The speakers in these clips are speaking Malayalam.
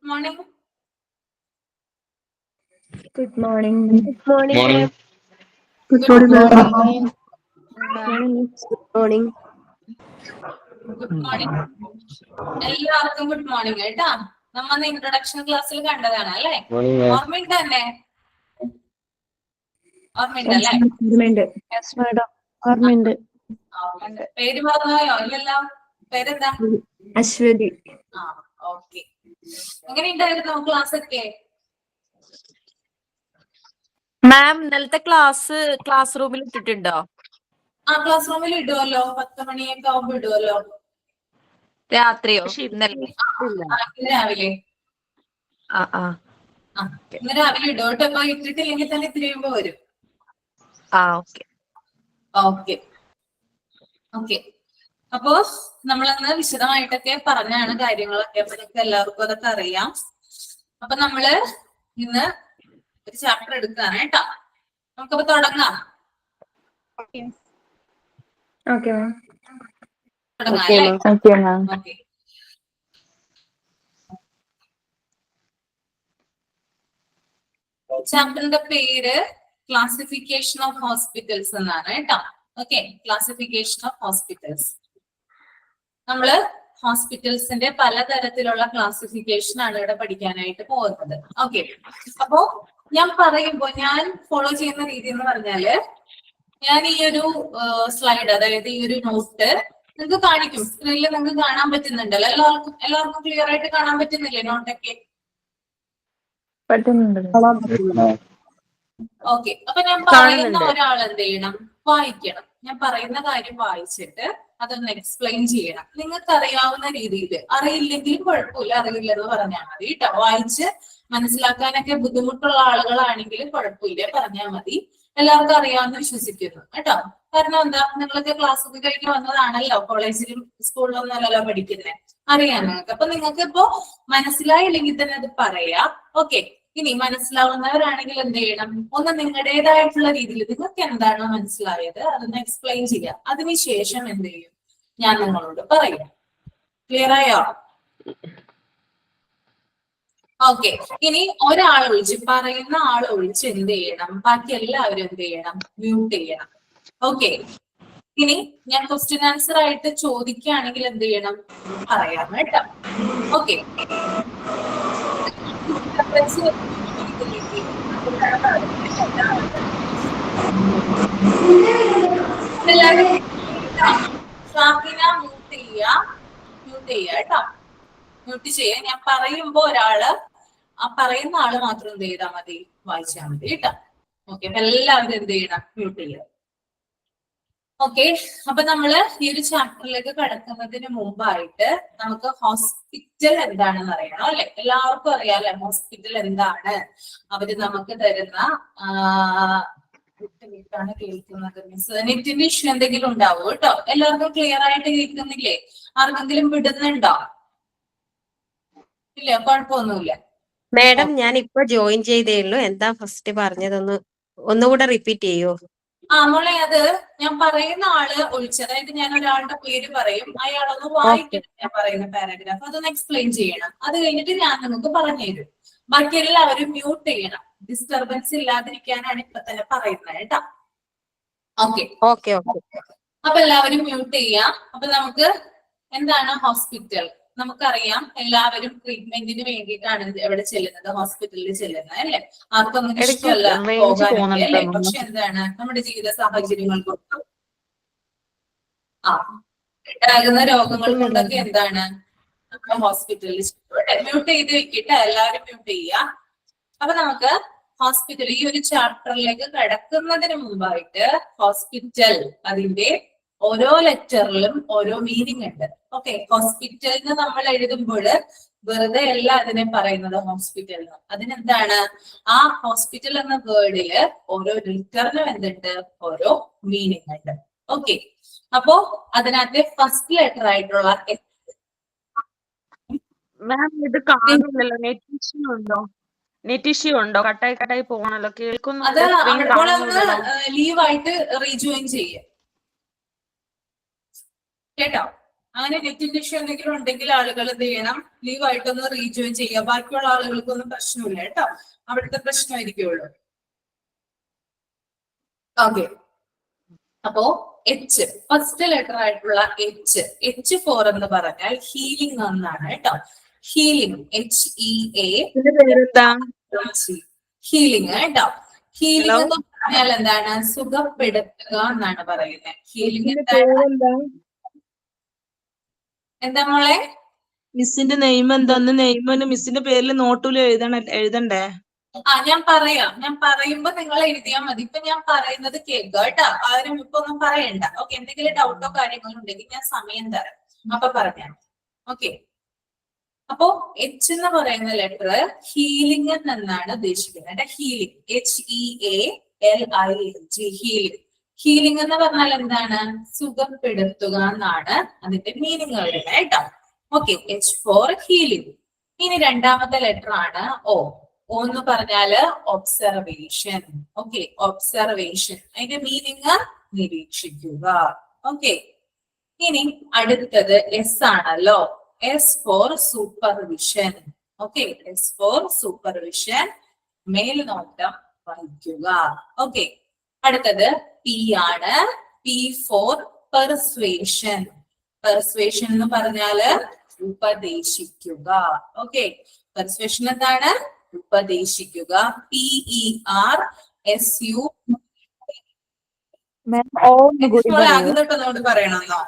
morning. Good morning. Good morning. Morning. Good morning. Good morning. Good morning. എല്ലാവർക്കും ഗുഡ് മോർണിംഗ് കേട്ടാ. നമ്മ ഇൻട്രൊഡക്ഷൻ ക്ലാസ്സിൽ കണ്ടതാണ് അല്ലേ? ഓർമ്മയുണ്ട് തന്നെ? ഓർമ്മയുണ്ടല്ലേ? Yes, madam. ഓർമ്മയുണ്ട്. പേര് പറഞ്ഞോയോ? ഇല്ലല്ലോ. പേരെന്താ? അശ്വതി. ഓക്കെ. എങ്ങനെയുണ്ടായിരുന്നു ക്ലാസ് ഒക്കെ? മാം ഇന്നലത്തെ ക്ലാസ് റൂമിൽ ഇട്ടിട്ടുണ്ടോ? ക്ലാസ് റൂമിൽ ഇടുമല്ലോ. 10 മണിയൊക്കെ ആവുമ്പോ ഇടുമല്ലോ. രാത്രിയോ? ഇന്നലെ രാവിലെ. ഇന്ന് രാവിലെ ഇടും കേട്ടോ. അപ്പൊ ഇട്ടിട്ടില്ലെങ്കിൽ തന്നെ ഇത്തിരി കഴിയുമ്പോ വരും. ഓക്കെ. അപ്പോ നമ്മളന്ന് വിശദമായിട്ടൊക്കെ പറഞ്ഞാണ് കാര്യങ്ങളൊക്കെ. അപ്പൊ നിങ്ങൾക്ക് എല്ലാവർക്കും അതൊക്കെ അറിയാം. അപ്പൊ നമ്മള് ഇന്ന് ഒരു ചാപ്റ്റർ എടുക്കാണ് കേട്ടോ. നമുക്കപ്പോ തുടങ്ങാം. ചാപ്റ്ററിന്റെ പേര് ക്ലാസിഫിക്കേഷൻ ഓഫ് ഹോസ്പിറ്റൽസ് എന്നാണ് കേട്ടോ. Okay, classification of hospitals. നമ്മള് ഹോസ്പിറ്റൽസിന്റെ പലതരത്തിലുള്ള ക്ലാസിഫിക്കേഷൻ ആണ് ഇവിടെ പഠിക്കാനായിട്ട് പോകുന്നത്. ഓക്കെ, അപ്പോ ഞാൻ പറയുമ്പോ ഞാൻ ഫോളോ ചെയ്യുന്ന രീതി എന്ന് പറഞ്ഞാല്, ഞാൻ ഈ ഒരു സ്ലൈഡ്, അതായത് ഈ ഒരു നോട്ട് നിങ്ങൾക്ക് കാണിക്കും. സ്ക്രീനിൽ നിങ്ങൾക്ക് കാണാൻ പറ്റുന്നുണ്ടല്ലോ. എല്ലാവർക്കും ക്ലിയർ ആയിട്ട് കാണാൻ പറ്റുന്നില്ലേ നോട്ടൊക്കെ? ഓക്കെ. അപ്പൊ ഞാൻ പറയുന്ന ഒരാൾ എന്ത് ചെയ്യണം? വായിക്കണം. ഞാൻ പറയുന്ന കാര്യം വായിച്ചിട്ട് അതൊന്ന് എക്സ്പ്ലെയിൻ ചെയ്യണം. നിങ്ങൾക്ക് അറിയാവുന്ന രീതിയിൽ. അറിയില്ലെങ്കിലും കുഴപ്പമില്ല, അറിയില്ലെന്ന് പറഞ്ഞാൽ മതി കേട്ടോ. വായിച്ച് മനസ്സിലാക്കാനൊക്കെ ബുദ്ധിമുട്ടുള്ള ആളുകളാണെങ്കിലും കുഴപ്പമില്ല, പറഞ്ഞാൽ മതി. എല്ലാവർക്കും അറിയാമെന്ന് വിശ്വസിക്കുന്നു കേട്ടോ. കാരണം എന്താ, നിങ്ങളൊക്കെ ക്ലാസ് ഒക്കെ കഴിഞ്ഞ് വന്നതാണല്ലോ. കോളേജിലും സ്കൂളിലൊന്നും അല്ലല്ലോ പഠിക്കുന്നത്. അറിയാം നിങ്ങൾക്ക്. അപ്പൊ നിങ്ങൾക്ക് ഇപ്പോ മനസ്സിലായില്ലെങ്കിൽ തന്നെ അത് പറയാം. ഓക്കെ, ഇനി മനസ്സിലാവുന്നവരാണെങ്കിൽ എന്ത് ചെയ്യണം? ഒന്ന് നിങ്ങളുടേതായിട്ടുള്ള രീതിയിൽ നിങ്ങൾക്ക് എന്താണോ മനസ്സിലായത് അതൊന്ന് എക്സ്പ്ലെയിൻ ചെയ്യാം. അതിനുശേഷം എന്ത് ചെയ്യും? ഞാൻ നിങ്ങളോട് പറയാം. ക്ലിയർ ആയോ? ഓക്കെ. ഇനി ഒരാൾ ഒഴിച്ച്, പറയുന്ന ആൾ ഒഴിച്ച് എന്ത് ചെയ്യണം? ബാക്കി എല്ലാവരും എന്ത് ചെയ്യണം? മ്യൂട്ട് ചെയ്യണം. ഓക്കെ. ഇനി ഞാൻ ക്വസ്റ്റ്യൻ ആൻസർ ആയിട്ട് ചോദിക്കുകയാണെങ്കിൽ എന്ത് ചെയ്യണം? പറയാം കേട്ടോ. ഓക്കെ. എല്ലാവരും മ്യൂട്ട് ചെയ്യുക കേട്ടോ. മ്യൂട്ട് ചെയ്യാ. ഞാൻ പറയുമ്പോ ഒരാള്, ആ പറയുന്ന ആള് മാത്രം എന്ത് ചെയ്താൽ മതി? വായിച്ചാൽ മതി കേട്ടോ. ഓക്കെ, അപ്പൊ എല്ലാവരും എന്ത് ചെയ്യണം? മ്യൂട്ട് ചെയ്യുക. ഓക്കെ, അപ്പൊ നമ്മള് ഈ ഒരു ചാപ്റ്ററിലേക്ക് കടക്കുന്നതിന് മുമ്പായിട്ട് നമുക്ക് ഹോസ്പിറ്റൽ എന്താണെന്ന് അറിയണം അല്ലെ? എല്ലാവർക്കും അറിയാലോ ഹോസ്പിറ്റൽ എന്താണ്. അവര് നമുക്ക് തരുന്ന കേൾക്കുന്നത്. നെറ്റിന്റെ ഇഷ്യൂ എന്തെങ്കിലും ഉണ്ടാവും കേട്ടോ. എല്ലാവർക്കും ക്ലിയർ ആയിട്ട് കേൾക്കുന്നില്ലേ? ആർക്കെങ്കിലും വിടുന്നുണ്ടോ? ഇല്ല, കുഴപ്പമൊന്നുമില്ല. മാഡം, ഞാൻ ഇപ്പൊ ജോയിൻ ചെയ്തേ ഉള്ളൂ. എന്താ ഫസ്റ്റ് പറഞ്ഞതൊന്ന് ഒന്നുകൂടെ റിപ്പീറ്റ് ചെയ്യോ? മോളെ, അത് ഞാൻ പറയുന്ന ആള് ഒഴിച്ച്, അതായത് ഞാൻ ഒരാളുടെ പേര് പറയും, അയാളൊന്ന് വായിക്കണം. ഞാൻ പറയുന്ന പാരഗ്രാഫ് അതൊന്ന് എക്സ്പ്ലെയിൻ ചെയ്യണം. അത് കഴിഞ്ഞിട്ട് ഞാൻ നിങ്ങൾക്ക് പറഞ്ഞു തരും. ബാക്കി എല്ലാവരും മ്യൂട്ട് ചെയ്യണം. ഡിസ്റ്റർബൻസ് ഇല്ലാതിരിക്കാനാണ് ഇപ്പൊ തന്നെ പറയുന്നത് കേട്ടോ. ഓക്കെ. അപ്പൊ എല്ലാവരും മ്യൂട്ട് ചെയ്യാം. അപ്പൊ നമുക്ക് എന്താണ് ഹോസ്പിറ്റൽ? നമുക്കറിയാം, എല്ലാവരും ട്രീറ്റ്മെന്റിന് വേണ്ടിയിട്ടാണ് എവിടെ ചെല്ലുന്നത്? ഹോസ്പിറ്റലിൽ ചെല്ലുന്നത് അല്ലെ? ആർക്കൊന്നും ഇഷ്ടമല്ല പോകാനൊക്കെ അല്ലെ? പക്ഷെ എന്താണ്, നമ്മുടെ ജീവിത സാഹചര്യങ്ങൾ കൊണ്ടും ഉണ്ടാകുന്ന രോഗങ്ങൾ കൊണ്ടൊക്കെ എന്താണ് നമ്മൾ ഹോസ്പിറ്റലിൽ മ്യൂട്ട് ചെയ്ത് വെക്കിട്ട് എല്ലാവരും മ്യൂട്ട് ചെയ്യാം. അപ്പൊ നമുക്ക് ഹോസ്പിറ്റൽ ഈ ഒരു ചാപ്റ്ററിലേക്ക് കടക്കുന്നതിന് മുമ്പായിട്ട് ഹോസ്പിറ്റൽ, അതിന്റെ ഓരോ ലെറ്ററിലും ഓരോ മീനിങ് ഉണ്ട്. ഓക്കെ, ഹോസ്പിറ്റലിന് നമ്മൾ എഴുതുമ്പോൾ വെറുതെ അല്ല അതിനെ പറയുന്നത് ഹോസ്പിറ്റൽ. അതിനെന്താണ്, ആ ഹോസ്പിറ്റൽ എന്ന വേർഡില് ഓരോ ലെറ്ററിനും എന്തുണ്ട്? ഓരോ മീനിങ് ഉണ്ട്. ഓക്കെ, അപ്പോ അതിനകത്തെ ഫസ്റ്റ് ലെറ്റർ ആയിട്ടുള്ള ഇത് കാണുന്നില്ലല്ലോ. നെറ്റ് ഇഷ്യൂ ഉണ്ടോ? കട്ടായി പോകണല്ലോ. കേൾക്കുന്നു. അത് ലീവായിട്ട് റീജോയിൻ ചെയ്യ കേട്ടോ. അങ്ങനെ നെറ്റിന്റെ ഇഷ്യൂ എന്തെങ്കിലും ഉണ്ടെങ്കിൽ ആളുകൾ എന്ത് ചെയ്യണം, ലീവ് ആയിട്ടൊന്ന് റീജോയിൻ ചെയ്യുക. ബാക്കിയുള്ള ആളുകൾക്കൊന്നും പ്രശ്നമില്ല കേട്ടോ, അവിടുത്തെ പ്രശ്നമായിരിക്കുള്ളൂ. ഓക്കെ, അപ്പോ എച്ച്, ഫസ്റ്റ് ലെറ്റർ ആയിട്ടുള്ള H4 എന്ന് പറഞ്ഞാൽ ഹീലിംഗ് എന്നാണ് കേട്ടോ. ഹീലിംഗ്, HEA, ഹീലിംഗ് കേട്ടോ. ഹീലിംഗ് എന്ന് പറഞ്ഞാൽ എന്താണ്? സുഖപ്പെടുത്തുക എന്നാണ് പറയുന്നത്. ഹീലിംഗ് എന്താ മോളെ? മിസ്സിന്റെ നെയിം എന്താന്ന്? നെയിമിന് മിസ്സിന്റെ പേരിൽ നോട്ടിൽ എഴുതണ്ടേ? ഞാൻ പറയുമ്പോ നിങ്ങൾ എഴുതിയാൽ മതി. ഇപ്പൊ ഞാൻ പറയുന്നത് കേൾക്കുക കേട്ടോ, ആരും ഇപ്പൊ ഒന്നും പറയണ്ട. ഓക്കെ, എന്തെങ്കിലും ഡൗട്ടോ കാര്യങ്ങളോ ഉണ്ടെങ്കിൽ ഞാൻ സമയം തരാം, അപ്പൊ പറഞ്ഞാൽ ഓക്കെ. അപ്പോ H എന്ന് പറയുന്ന ലെറ്റർ ഹീലിംഗ് എന്നാണ് ഉദ്ദേശിക്കുന്നത്. Healing, HEALING, healing. ഹീലിംഗ് എന്ന് പറഞ്ഞാൽ എന്താണ്? സുഖപ്പെടുത്തുക എന്നാണ് അതിന്റെ മീനിങ് വരുന്നത് കേട്ടോ. Okay, H4 healing. ഇനി രണ്ടാമത്തെ ലെറ്റർ ആണ് O. O എന്ന് പറഞ്ഞാല് ഒബ്സർവേഷൻ. ഓക്കെ, ഒബ്സർവേഷൻ, അതിന്റെ മീനിങ് നിരീക്ഷിക്കുക. ഓക്കെ, ഇനി അടുത്തത് S ആണല്ലോ. S for supervision. Okay, S for supervision, മേൽനോട്ടം വഹിക്കുക. ഓക്കെ, അടുത്തത് P ആണ്. P for persuasion. പെർസ്വേഷൻ എന്ന് പറഞ്ഞാല് ഉപദേശിക്കുക. ഓക്കെ, പെർസ്വേഷൻ എന്താണ്? ഉപദേശിക്കുക. PERSU. ആകുന്നോട്ടൊന്നോട് പറയണമെന്നോ?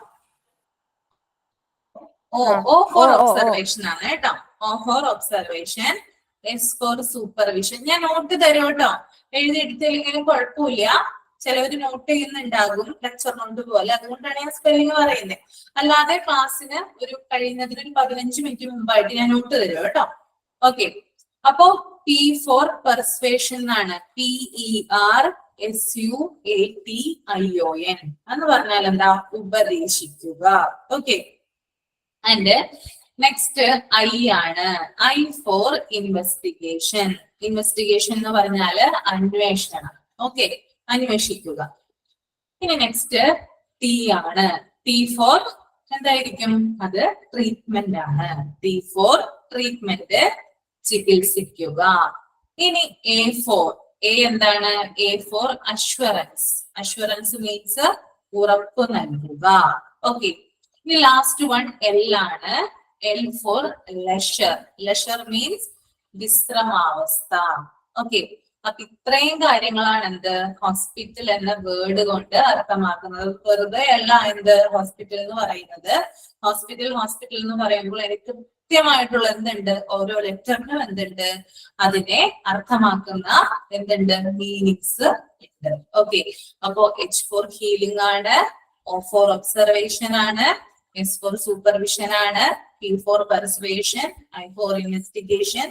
O ഫോർ ഒബ്സർവേഷൻ ആണ് കേട്ടോ. O for observation, S for supervision. ഞാൻ നോട്ട് തരും കേട്ടോ, എഴുതി എടുത്തില്ലെങ്കിലും കുഴപ്പമില്ല. ചിലവര് നോട്ട് ചെയ്യുന്നുണ്ടാകും ലെക്ചർ നോട്ട് പോലെ, അതുകൊണ്ടാണ് ഞാൻ സ്പെല്ലിംഗ് പറയുന്നത്. അല്ലാതെ ക്ലാസ്സിന് ഒരു കഴിയുന്നതിന് ഒരു 15 മിനിറ്റ് മുമ്പായിട്ട് ഞാൻ നോട്ട് തരും കേട്ടോ. ഓക്കെ, അപ്പോ P ഫോർ പെർസ്വേഷൻ ആണ്. PERSUATION എന്ന് പറഞ്ഞാൽ എന്താ? ഉപദേശിക്കുക. ഓക്കെ, ആൻഡ് നെക്സ്റ്റ് I ആണ്. I for investigation. ഇൻവെസ്റ്റിഗേഷൻ എന്ന് പറഞ്ഞാല് അന്വേഷണം. ഓക്കെ, അന്വേഷിക്കുക. ഇനി നെക്സ്റ്റ് T ആണ്. T ഫോർ എന്തായിരിക്കും? അത് ട്രീറ്റ്മെന്റ് ആണ്. T ഫോർ ട്രീറ്റ്മെന്റ്, ചികിത്സിക്കുക. ഇനി A4. A എന്താണ്? A for assurance. Assurance means ഉറപ്പ് നൽകുക. ഓക്കെ, ഇനി ലാസ്റ്റ് വൺ L ആണ്. L for leisure. Leisure means വിശ്രമാവസ്ഥ. ഓക്കെ, അപ്പൊ ഇത്രയും കാര്യങ്ങളാണ് എന്ത് ഹോസ്പിറ്റൽ എന്ന വേർഡ് കൊണ്ട് അർത്ഥമാക്കുന്നത്. വെറുതെ അല്ല എന്ത് ഹോസ്പിറ്റൽ എന്ന് പറയുന്നത്. ഹോസ്പിറ്റൽ എന്ന് പറയുമ്പോൾ എനിക്ക് കൃത്യമായിട്ടുള്ള എന്തുണ്ട്, ഓരോ ലെറ്ററിനും എന്തുണ്ട്, അതിനെ അർത്ഥമാക്കുന്ന എന്തുണ്ട്, മീനിങ്സ് ഉണ്ട്. ഓക്കെ, അപ്പോ H ഫോർ ഹീലിംഗ് ആണ്, O ഫോർ ഒബ്സർവേഷൻ ആണ്, S ഫോർ സൂപ്പർവിഷൻ ആണ്, P for persuasion, I for investigation,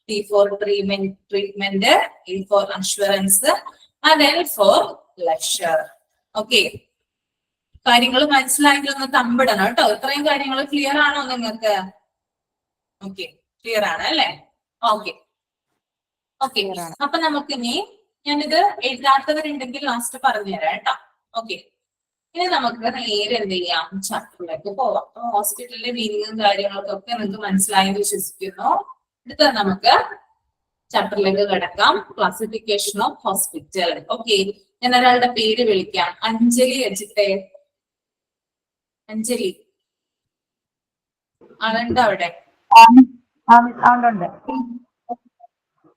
T for treatment, E for assurance, and L for leisure. Okay, കാര്യങ്ങൾ മനസ്സിലായെങ്കിൽ ഒന്ന് തമ്പിടണം കേട്ടോ. ഇത്രയും കാര്യങ്ങൾ ക്ലിയർ ആണോ നിങ്ങൾക്ക്? ഓക്കെ, ക്ലിയർ ആണ് അല്ലെ? ഓക്കെ, അപ്പൊ നമുക്കിനി ഞാനിത് എഴുതാത്തവരുണ്ടെങ്കിൽ ലാസ്റ്റ് പറഞ്ഞുതരാം കേട്ടോ. ഓക്കെ, ഇനി നമുക്ക് നേരെ എന്ത് ചെയ്യാം, ചാപ്റ്ററിലേക്ക് പോവാം. ഹോസ്പിറ്റലിന്റെ മീനിങ്ങും കാര്യങ്ങൾക്കൊക്കെ നിങ്ങൾക്ക് മനസ്സിലായെന്ന് വിശ്വസിക്കുന്നു. അടുത്ത നമുക്ക് ചാപ്റ്ററിലേക്ക് കിടക്കാം. Classification of hospital. ഓക്കെ, ഞാൻ ഒരാളുടെ പേര് വിളിക്കാം. അഞ്ജലി വെച്ചിട്ടേ. അഞ്ജലി ആളുണ്ട് അവിടെ?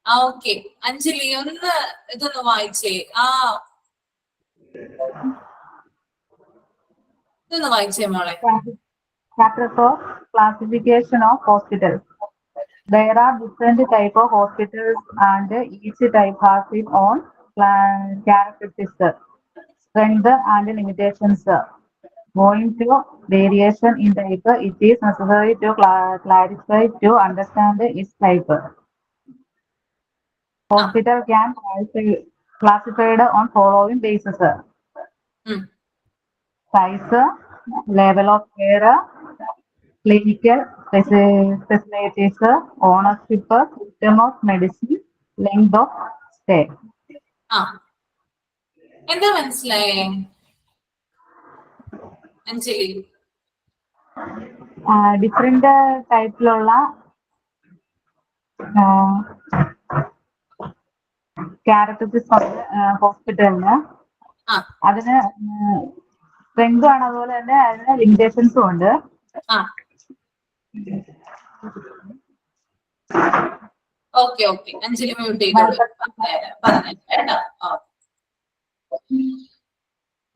ഓക്കെ, അഞ്ജലി ഒന്ന് ഇതൊന്ന് വായിച്ചേ. ഇതൊന്ന് വായിച്ചേ മോളെ. Chapter 4, Classification of Hospitals. There are different type of hospitals and each type has its own characteristics, strength and limitations. Owing to variation in type, it is necessary to clarify to understand its type. Hospital can be classified on following basis: size, level of care, clinical specialties, ownership, system of medicine, length of stay. എന്താ മനസ്സിലായേ അഞ്ജലി? ഡിഫറെന്റ് ടൈപ്പിലുള്ള ക്യാരക്ടറിസ്റ്റിക്സ് ഉണ്ട് ഹോസ്പിറ്റലിന്. ആ. അതിന് സ്ട്രെങ്തും ആണ്, അതുപോലെ തന്നെ അതിന് ലിമിറ്റേഷൻസും ഉണ്ട്. ആ ഓക്കെ ഓക്കെ, അഞ്ജലി മ്യൂട്ട് ചെയ്തോളൂ. പറഞ്ഞു കേട്ടോ.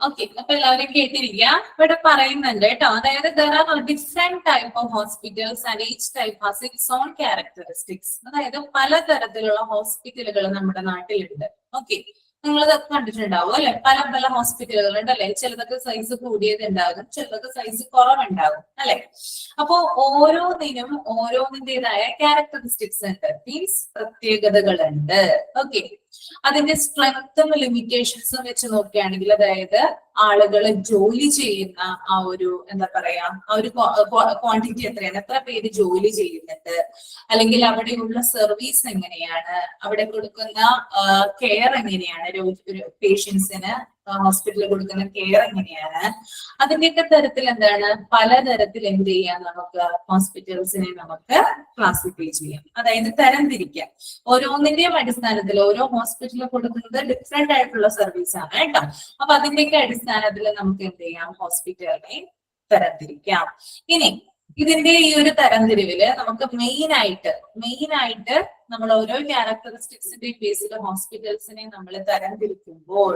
ഓക്കെ, അപ്പൊ എല്ലാവരും കേട്ടിരിക്കുക. ഇവിടെ പറയുന്നുണ്ട് കേട്ടോ, അതായത് there are different type of hospitals and each type has its own characteristics. അതായത് പലതരത്തിലുള്ള ഹോസ്പിറ്റലുകൾ നമ്മുടെ നാട്ടിലുണ്ട്. ഓക്കെ, നിങ്ങളത് കണ്ടിട്ടുണ്ടാവും അല്ലെ? പല പല ഹോസ്പിറ്റലുകൾ ഉണ്ട് അല്ലെ? ചിലതൊക്കെ സൈസ് കൂടിയത് ഉണ്ടാകും, ചിലതൊക്കെ സൈസ് കുറവുണ്ടാകും അല്ലെ? അപ്പോ ഓരോന്നിന്റേതായ ക്യാരക്ടറിസ്റ്റിക്സ് ഉണ്ട്, മീൻസ് പ്രത്യേകതകളുണ്ട്. ഓക്കെ, അതിന്റെ സ്ട്രെങ്ത്തും ലിമിറ്റേഷൻസും വെച്ച് നോക്കുകയാണെങ്കിൽ, അതായത് ആളുകൾ ജോലി ചെയ്യുന്ന ആ ഒരു എന്താ പറയാ, ആ ഒരു ക്വാണ്ടിറ്റി എത്രയാണ്, എത്ര പേര് ജോലി ചെയ്യുന്നുണ്ട്, അല്ലെങ്കിൽ അവിടെയുള്ള സർവീസ് എങ്ങനെയാണ്, അവിടെ കൊടുക്കുന്ന കെയർ എങ്ങനെയാണ്, പേഷ്യൻസിന് ഹോസ്പിറ്റലിൽ കൊടുക്കുന്ന കെയർ എങ്ങനെയാണ്, അതിന്റെയൊക്കെ തരത്തിൽ എന്താണ്, പലതരത്തിൽ എന്ത് ചെയ്യാം, നമുക്ക് ഹോസ്പിറ്റൽസിനെ നമുക്ക് ക്ലാസിഫൈ ചെയ്യാം, അതായത് തരംതിരിക്കാം. ഓരോന്നിന്റെയും അടിസ്ഥാനത്തിൽ ഓരോ ഹോസ്പിറ്റലിൽ കൊടുക്കുന്നത് ഡിഫറെന്റ് ആയിട്ടുള്ള സർവീസ് ആണ് കേട്ടോ. അപ്പൊ അതിന്റെയൊക്കെ അടിസ്ഥാനത്തിൽ നമുക്ക് എന്ത് ചെയ്യാം, ഹോസ്പിറ്റലിനെ തരംതിരിക്കാം. ഇനി ഇതിന്റെ ഈ ഒരു തരംതിരിവില് നമുക്ക് മെയിൻ ആയിട്ട് നമ്മൾ ഓരോ ക്യാരക്ടറിസ്റ്റിക്സിന്റെ ബേസിൽ ഹോസ്പിറ്റൽസിനെ നമ്മൾ തരംതിരിക്കുമ്പോൾ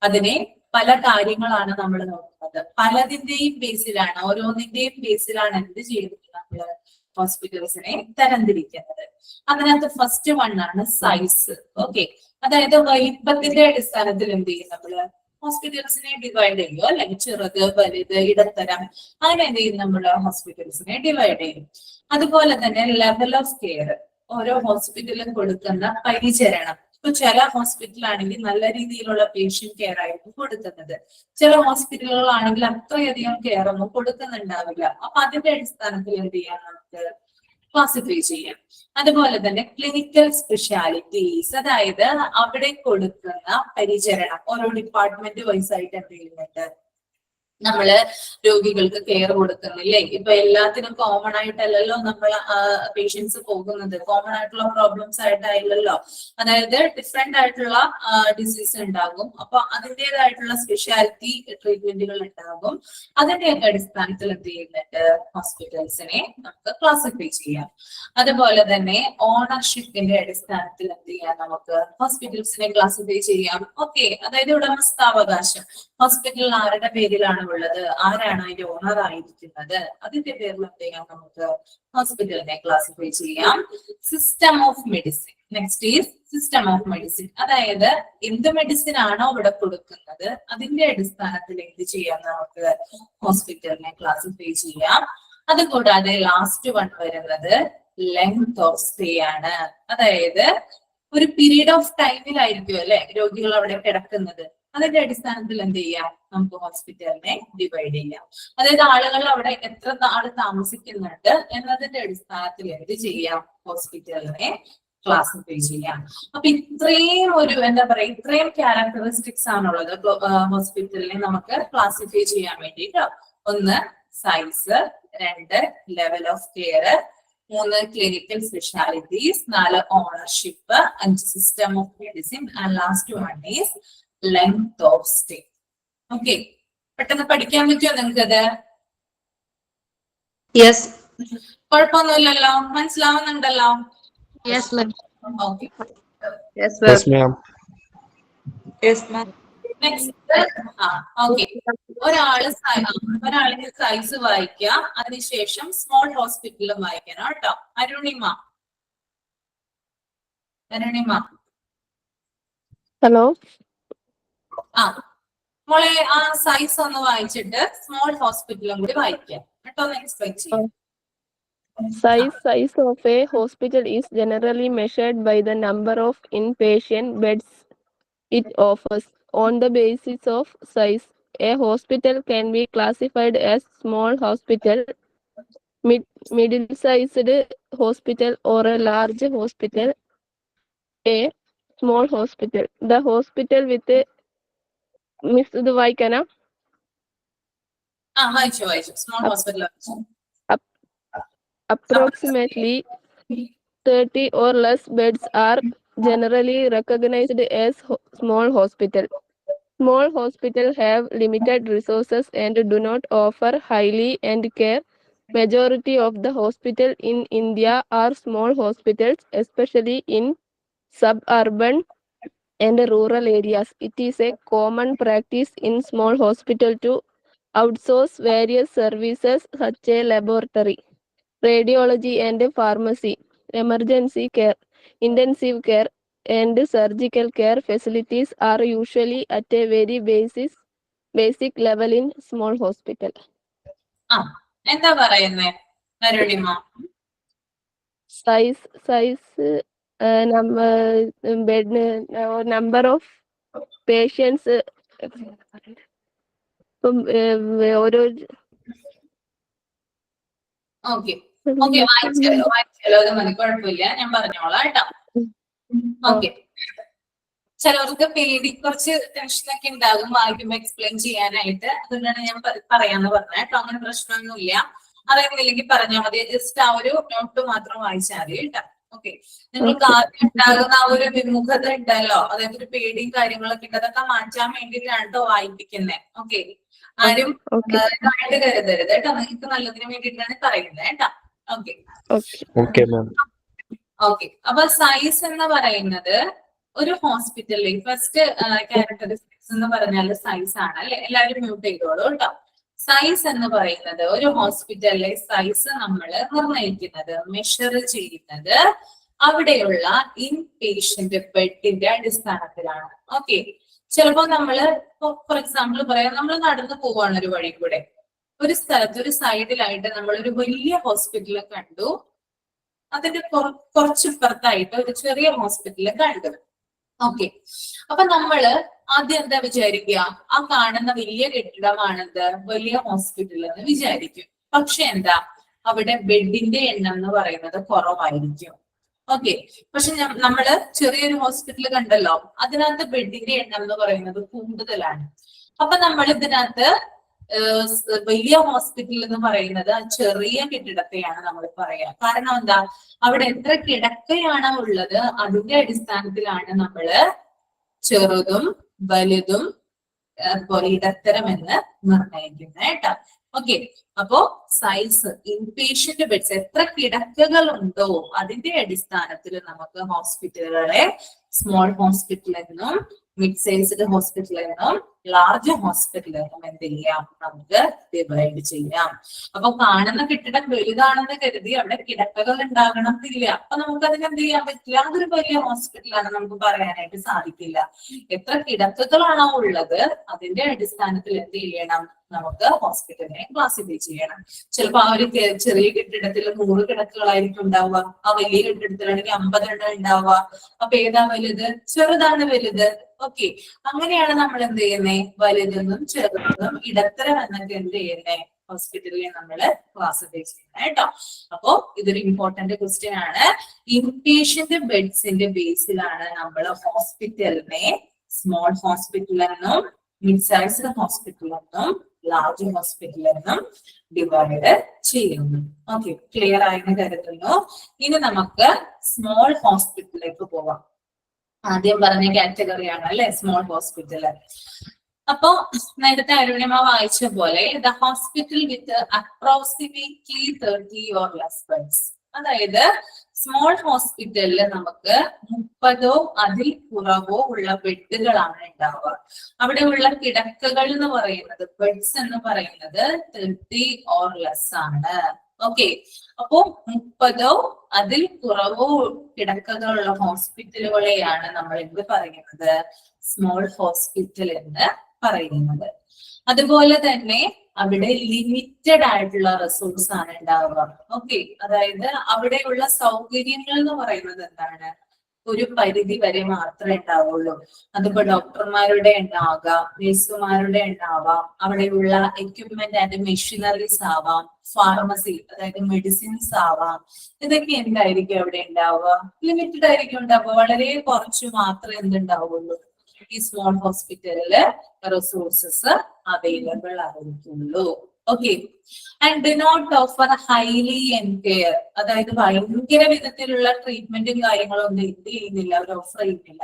അതിനെ പല കാര്യങ്ങളാണ് നമ്മൾ നോക്കുന്നത്. പലതിന്റെയും ബേസിലാണ്, ഓരോന്നിന്റെയും ബേസിലാണ് എന്ത് ചെയ്യുന്നത്, നമ്മള് ഹോസ്പിറ്റൽസിനെ തരംതിരിക്കുന്നത്. അതിനകത്ത് ഫസ്റ്റ് വൺ ആണ് സൈസ്. ഓക്കെ, അതായത് വലിപ്പത്തിന്റെ അടിസ്ഥാനത്തിൽ എന്ത് ചെയ്യും, നമ്മള് ഹോസ്പിറ്റൽസിനെ ഡിവൈഡ് ചെയ്യും, അല്ലെങ്കിൽ ചെറുത്, വലുത്, ഇടത്തരം, അങ്ങനെ എന്ത് ചെയ്യും, നമ്മള് ഹോസ്പിറ്റൽസിനെ ഡിവൈഡ് ചെയ്യും. അതുപോലെ തന്നെ ലെവൽ ഓഫ് കെയർ, ഓരോ ഹോസ്പിറ്റലും കൊടുക്കുന്ന പരിചരണം. ഇപ്പൊ ചില ഹോസ്പിറ്റലാണെങ്കിൽ നല്ല രീതിയിലുള്ള പേഷ്യന്റ് കെയർ ആയിരിക്കും കൊടുക്കുന്നത്, ചില ഹോസ്പിറ്റലുകളാണെങ്കിൽ അത്രയധികം കെയർ ഒന്നും കൊടുക്കുന്നുണ്ടാവില്ല. അപ്പൊ അതിന്റെ അടിസ്ഥാനത്തിൽ എന്ത് ചെയ്യാം, നമുക്ക് ക്ലാസിഫൈ ചെയ്യാം. അതുപോലെ തന്നെ ക്ലിനിക്കൽ സ്പെഷ്യാലിറ്റീസ്, അതായത് അവിടെ കൊടുക്കുന്ന പരിചരണം ഓരോ ഡിപ്പാർട്ട്മെന്റ് വൈസ് ആയിട്ട് എന്ത് ചെയ്യുന്നുണ്ട്, നമ്മള് രോഗികൾക്ക് കെയർ കൊടുക്കുന്നില്ലേ? ഇപ്പൊ എല്ലാത്തിനും കോമൺ ആയിട്ടല്ലല്ലോ നമ്മൾ പേഷ്യൻസ് പോകുന്നത്, കോമൺ ആയിട്ടുള്ള പ്രോബ്ലംസ് ആയിട്ടായില്ലല്ലോ. അതായത് ഡിഫറെന്റ് ആയിട്ടുള്ള ഡിസീസ് ഉണ്ടാകും, അപ്പൊ അതിൻ്റെതായിട്ടുള്ള സ്പെഷ്യാലിറ്റി ട്രീറ്റ്മെന്റുകൾ ഉണ്ടാകും. അതിന്റെയൊക്കെ അടിസ്ഥാനത്തിൽ എന്ത് ചെയ്യുന്നുണ്ട്, ഹോസ്പിറ്റൽസിനെ നമുക്ക് ക്ലാസിഫൈ ചെയ്യാം. അതുപോലെ തന്നെ ഓണർഷിപ്പിന്റെ അടിസ്ഥാനത്തിൽ എന്ത് ചെയ്യാം, നമുക്ക് ഹോസ്പിറ്റൽസിനെ ക്ലാസിഫൈ ചെയ്യാം. ഓക്കെ, അതായത് ഉടമസ്ഥാവകാശം, ഹോസ്പിറ്റൽ ആരുടെ പേരിലാണ് ഉള്ളത്, ആരാണ് അതിന്റെ ഓണർ ആയിരിക്കുന്നത്, അതിന്റെ പേരിൽ എന്ത് ചെയ്യാം, നമുക്ക് ഹോസ്പിറ്റലിനെ ക്ലാസിഫൈ ചെയ്യാം. System of medicine, next is system of medicine, അതായത് എന്ത് മെഡിസിൻ ആണോ ഇവിടെ കൊടുക്കുന്നത് അതിന്റെ അടിസ്ഥാനത്തിൽ എന്ത് ചെയ്യാം, നമുക്ക് ഹോസ്പിറ്റലിനെ ക്ലാസിഫൈ ചെയ്യാം. അതുകൂടാതെ ലാസ്റ്റ് വൺ വരുന്നത് ലെങ്ത് ഓഫ് സ്റ്റേ ആണ്, അതായത് ഒരു പീരീഡ് ഓഫ് ടൈമിലായിരിക്കും അല്ലെ രോഗികൾ അവിടെ കിടക്കുന്നത്, അതിന്റെ അടിസ്ഥാനത്തിൽ എന്ത് ചെയ്യാം, നമുക്ക് ഹോസ്പിറ്റലിനെ ഡിവൈഡ് ചെയ്യാം. അതായത് ആളുകൾ അവിടെ എത്ര നാൾ താമസിക്കുന്നുണ്ട് എന്നതിന്റെ അടിസ്ഥാനത്തിൽ എന്ത് ചെയ്യാം, ഹോസ്പിറ്റലിനെ ക്ലാസിഫൈ ചെയ്യാം. അപ്പൊ ഇത്രയും ഒരു എന്താ പറയാ, ഇത്രയും ക്യാരക്ടറിസ്റ്റിക്സ് ആണുള്ളത് ഹോസ്പിറ്റലിനെ നമുക്ക് ക്ലാസിഫൈ ചെയ്യാൻ വേണ്ടിയിട്ട്. ഒന്ന് സൈസ്, രണ്ട് ലെവൽ ഓഫ് കെയർ, മൂന്ന് ക്ലിനിക്കൽ സ്പെഷ്യാലിറ്റീസ്, നാല് ഓണർഷിപ്പ്, അഞ്ച് system of medicine, and last one is length of stay. Okay, പെട്ടെന്ന് പഠിക്കാൻ പറ്റുമോ നിങ്ങൾക്കത്? യെസ്. കുഴപ്പമൊന്നുമില്ലല്ലോ, മനസ്സിലാവുന്നുണ്ടല്ലോ? Okay, next. ഓക്കെ, ഒരാളിന്റെ സൈസ് വായിക്കുക, അതിനുശേഷം സ്മോൾ ഹോസ്പിറ്റലും വായിക്കണം കേട്ടോ. അരുണിമ. ഹലോ. മോളെ ആ സൈസ് ഒന്ന് വായിച്ചിട്ട് സ്മോൾ ഹോസ്പിറ്റലും കൂടി വായിക്കാം കേട്ടോ. എക്സ്പ്ലെയിൻ ചെയ്യാം. Size of a hospital is generally measured by the number of inpatient beds it offers. On the basis of size, a hospital can be classified as small hospital, middle-sized hospital, or a large hospital. A small hospital. The hospital with a Miss ഇത് വായിക്കാനാ? വായിച്ചു small hospital Approximately 30 or less beds are generally recognized as small hospital. Small hospitals have limited resources and do not offer high-end care. Majority of the hospitals in India are small hospitals, especially in suburban and rural areas. It is a common practice in small hospitals to outsource various services such as laboratory, radiology and pharmacy, emergency care, intensive care, and surgical care facilities are usually at a very basic level in small hospital. എന്താ പറയുന്നേ Arunima? Size, number of patients. ഓരോ ഓക്കെ വായിച്ചല്ലോ അത് മതി, കുഴപ്പമില്ല, ഞാൻ പറഞ്ഞോളാം കേട്ടോ. ഓക്കെ, ചിലവർക്ക് കുറച്ച് ടെൻഷനൊക്കെ ഉണ്ടാകും വായിക്കുമ്പോ എക്സ്പ്ലെയിൻ ചെയ്യാനായിട്ട്. അതുകൊണ്ടാണ് ഞാൻ പറയാന്ന് പറഞ്ഞത് കേട്ടോ. അങ്ങനെ പ്രശ്നമൊന്നുമില്ല. അറിയുന്നില്ലെങ്കിൽ പറഞ്ഞാൽ മതി. ജസ്റ്റ് ആ ഒരു നോട്ട് മാത്രം വായിച്ചാൽ മതി കേട്ടോ. ഓക്കെ, നിങ്ങൾക്ക് ആദ്യം ഉണ്ടാകുന്ന ആ ഒരു വിമുഖത ഉണ്ടല്ലോ, അതായത് ഒരു പേടിയും കാര്യങ്ങളൊക്കെ ഉണ്ട്, അതൊക്കെ മാറ്റാൻ വേണ്ടിയിട്ടാണ് കേട്ടോ വായിപ്പിക്കുന്നത്. ഓക്കെ, ആരും ഇതായിട്ട് കരുതരുത് കേട്ടോ. നിങ്ങൾക്ക് നല്ലതിന് വേണ്ടിയിട്ടാണ് പറയുന്നത് കേട്ടോ. ഓക്കെ, അപ്പൊ സൈസ് എന്ന് പറയുന്നത് ഒരു ഹോസ്പിറ്റലിൽ ഫസ്റ്റ് ക്യാരക്ടറിസ്റ്റിക്സ് എന്ന് പറഞ്ഞാൽ സൈസ് ആണ് അല്ലെ. എല്ലാവരും മ്യൂട്ട് ചെയ്തോളൂ കേട്ടോ. സൈസ് എന്ന് പറയുന്നത് ഒരു ഹോസ്പിറ്റലിലെ സൈസ് നമ്മൾ നിർണ്ണയിക്കുന്നത്, മെഷർ ചെയ്യുന്നത് അവിടെയുള്ള ഇൻ പേഷ്യന്റ് ബെഡിന്റെ അടിസ്ഥാനത്തിലാണ്. ഓക്കെ, ചിലപ്പോ നമ്മള് ഫോർ എക്സാമ്പിൾ പറയാം, നമ്മൾ നടന്നു പോവാണ് ഒരു വഴി കൂടെ, ഒരു സ്ഥലത്ത് ഒരു സൈഡിലായിട്ട് നമ്മൾ ഒരു വലിയ ഹോസ്പിറ്റല് കണ്ടു, അതിന്റെ കുറച്ചിപ്പുറത്തായിട്ട് ഒരു ചെറിയ ഹോസ്പിറ്റല് കണ്ടു. ഓക്കെ, അപ്പൊ നമ്മള് ആദ്യം എന്താ വിചാരിക്കുക, ആ കാണുന്ന വലിയ കെട്ടിടമാണെന്ത് വലിയ ഹോസ്പിറ്റൽ എന്ന് വിചാരിക്കും. പക്ഷെ എന്താ, അവിടെ ബെഡിന്റെ എണ്ണം എന്ന് പറയുന്നത് കുറവായിരിക്കും. ഓക്കെ, പക്ഷെ നമ്മള് ചെറിയൊരു ഹോസ്പിറ്റൽ കണ്ടല്ലോ, അതിനകത്ത് ബെഡിന്റെ എണ്ണം എന്ന് പറയുന്നത് കൂടുതലാണ്. അപ്പൊ നമ്മൾ ഇതിനകത്ത് വലിയ ഹോസ്പിറ്റൽ എന്ന് പറയുന്നത് ചെറിയ കെട്ടിടത്തെയാണ് നമ്മൾ പറയാ. കാരണം എന്താ, അവിടെ എത്ര കിടക്കയാണോ ഉള്ളത് അതിന്റെ അടിസ്ഥാനത്തിലാണ് നമ്മള് ചെറുതും വലുതും അതുപോലെ ഇടത്തരം എന്ന് നിർണ്ണയിക്കുന്നത് കേട്ടോ. ഓക്കെ, അപ്പോ സൈസ്, ഇൻപേഷ്യന്റ് ബെഡ്സ്, എത്ര കിടക്കകൾ ഉണ്ടോ അതിന്റെ അടിസ്ഥാനത്തിൽ നമുക്ക് ഹോസ്പിറ്റലുകളെ സ്മോൾ ഹോസ്പിറ്റൽ എന്നും മിഡ് സൈസ്ഡ് ഹോസ്പിറ്റൽ എന്നും ലാർജ് ഹോസ്പിറ്റൽ എന്നും എന്ത് ചെയ്യാം, നമുക്ക് ഡിവൈഡ് ചെയ്യാം. അപ്പൊ കാണുന്ന കെട്ടിടം വലുതാണെന്ന് കരുതി അവിടെ കിടക്കകൾ ഉണ്ടാകണമെന്നില്ല. അപ്പൊ നമുക്ക് അതിന് എന്ത് ചെയ്യാൻ പറ്റില്ല, അതൊരു വലിയ ഹോസ്പിറ്റലാണ് നമുക്ക് പറയാനായിട്ട് സാധിക്കില്ല. എത്ര കിടക്കകളാണോ ഉള്ളത് അതിന്റെ അടിസ്ഥാനത്തിൽ എന്ത് ചെയ്യണം, നമുക്ക് ഹോസ്പിറ്റലിനെ ക്ലാസിഫൈ ചെയ്യണം. ചിലപ്പോ ആ ഒരു ചെറിയ കെട്ടിടത്തിൽ 100 കിടക്കകളായിരിക്കും ഉണ്ടാവുക, ആ വലിയ കെട്ടിടത്തിലാണെങ്കിൽ 50 എണ്ണം ഉണ്ടാവുക. അപ്പൊ ഏതാ വലുത്, ചെറുതാണ് വലുത്. ഓക്കെ, അങ്ങനെയാണ് നമ്മൾ എന്ത് ചെയ്യുന്നത്, വലുതെന്നും ചെറുതെന്നും ഇടത്തരം എന്നൊക്കെ എന്ത് ചെയ്യുന്നേ ഹോസ്പിറ്റലിനെ നമ്മള് ക്ലാസിഫൈ ചെയ്യുന്നത് കേട്ടോ. അപ്പോ ഇതൊരു ഇമ്പോർട്ടന്റ് ക്വസ്റ്റ്യൻ ആണ്. ഇൻപേഷ്യന്റ് ബെഡ്സിന്റെ ബേസിലാണ് നമ്മൾ ഹോസ്പിറ്റലിനെ സ്മോൾ ഹോസ്പിറ്റൽ എന്നും മിഡ് സൈസ്ഡ് ഹോസ്പിറ്റൽ എന്നും ലാർജ് ഹോസ്പിറ്റൽ എന്നും ഡിവൈഡ് ചെയ്യുന്നു. ഓക്കെ, ക്ലിയർ ആയെന്ന് കരുതുന്നു. ഇനി നമുക്ക് സ്മോൾ ഹോസ്പിറ്റലിലേക്ക് പോവാം. ആദ്യം പറഞ്ഞ കാറ്റഗറിയാണ് അല്ലെ സ്മോൾ ഹോസ്പിറ്റല്. അപ്പോ നേരത്തെ അരുണിമ വായിച്ച പോലെ the hospital with approximately 30 or less beds, അതായത് സ്മോൾ ഹോസ്പിറ്റലിൽ നമുക്ക് 30 അതിൽ കുറവോ ഉള്ള ബെഡുകളാണ് ഉണ്ടാവുക. അവിടെയുള്ള കിടക്കകൾ എന്ന് പറയുന്നത്, ബെഡ്സ് എന്ന് പറയുന്നത് 30 or less ആണ്. ഓക്കെ, അപ്പോ 30 അതിൽ കുറവോ കിടക്കകളുള്ള ഹോസ്പിറ്റലുകളെയാണ് നമ്മൾ എന്ത് പറയുന്നത്, സ്മോൾ ഹോസ്പിറ്റൽ എന്ന് പറയുന്നത്. അതുപോലെ തന്നെ അവിടെ ലിമിറ്റഡ് ആയിട്ടുള്ള റിസോഴ്സ് ആണ് ഉണ്ടാവുക. ഓക്കെ, അതായത് അവിടെയുള്ള സൗകര്യങ്ങൾ എന്ന് പറയുന്നത് എന്താണ്, ഒരു പരിധി വരെ മാത്രമേ ഉണ്ടാവുള്ളൂ. അതിപ്പോ ഡോക്ടർമാരുടെ എണ്ണാവാം, നഴ്സുമാരുടെ എണ്ണാവാം, അവിടെയുള്ള എക്യുപ്മെന്റ് ആൻഡ് മെഷീനറീസ് ആവാം, ഫാർമസി അതായത് മെഡിസിൻസ് ആവാം. ഇതൊക്കെ എന്തായിരിക്കും അവിടെ ഉണ്ടാവുക, ലിമിറ്റഡ് ആയിരിക്കും ഉണ്ടാവുക. വളരെ കുറച്ച് മാത്രമേ എന്തുണ്ടാവുള്ളൂ, ഈ സ്മോൾ ഹോസ്പിറ്റലില് റിസോഴ്സസ് അവൈലബിൾ ആയിരിക്കുള്ളൂ. Okay. And do not offer highly end care, അതായത് ഭയങ്കര വിധത്തിലുള്ള ട്രീറ്റ്മെന്റും കാര്യങ്ങളും ഒന്നും എന്ത് ചെയ്യുന്നില്ല, അവർ ഓഫർ ചെയ്യുന്നില്ല.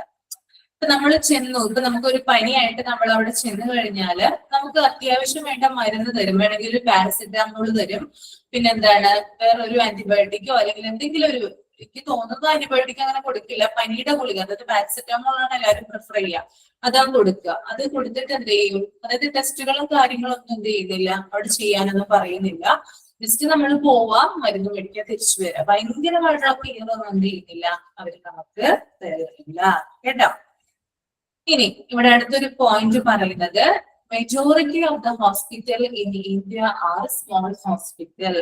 ഇപ്പൊ നമ്മൾ ചെന്നു, ഇപ്പൊ നമുക്കൊരു പനിയായിട്ട് നമ്മൾ അവിടെ ചെന്ന് കഴിഞ്ഞാല് നമുക്ക് അത്യാവശ്യം വേണ്ട മരുന്ന് തരും, വേണമെങ്കിൽ ഒരു പാരസിറ്റാമോൾ തരും, പിന്നെന്താണ് വേറൊരു ആന്റിബയോട്ടിക്കോ അല്ലെങ്കിൽ എന്തെങ്കിലും ഒരു, എനിക്ക് തോന്നുന്നത് ആന്റിബയോട്ടിക് അങ്ങനെ കൊടുക്കില്ല, പനിയുടെ ഗുളിക അതായത് പാരസിറ്റാമോൾ ആണ് എല്ലാവരും പ്രിഫർ ചെയ്യുക, അതാ കൊടുക്കുക. അത് കൊടുത്തിട്ട് എന്ത് ചെയ്യും, അതായത് ടെസ്റ്റുകളും കാര്യങ്ങളും ഒന്നും എന്ത് ചെയ്യുന്നില്ല അവിടെ ചെയ്യാനൊന്നും പറയുന്നില്ല. ജസ്റ്റ് നമ്മൾ പോവാ, മരുന്ന് മേടിക്കുക, തിരിച്ചു വരാം. ഭയങ്കരമായിട്ടുള്ള കെയറൊന്നും എന്ത് ചെയ്യുന്നില്ല അവര് നമുക്ക് തരുന്നില്ല കേട്ടോ. ഇനി ഇവിടെ അടുത്തൊരു പോയിന്റ് പറയുന്നത്, majority of the hospital in India are small hospital.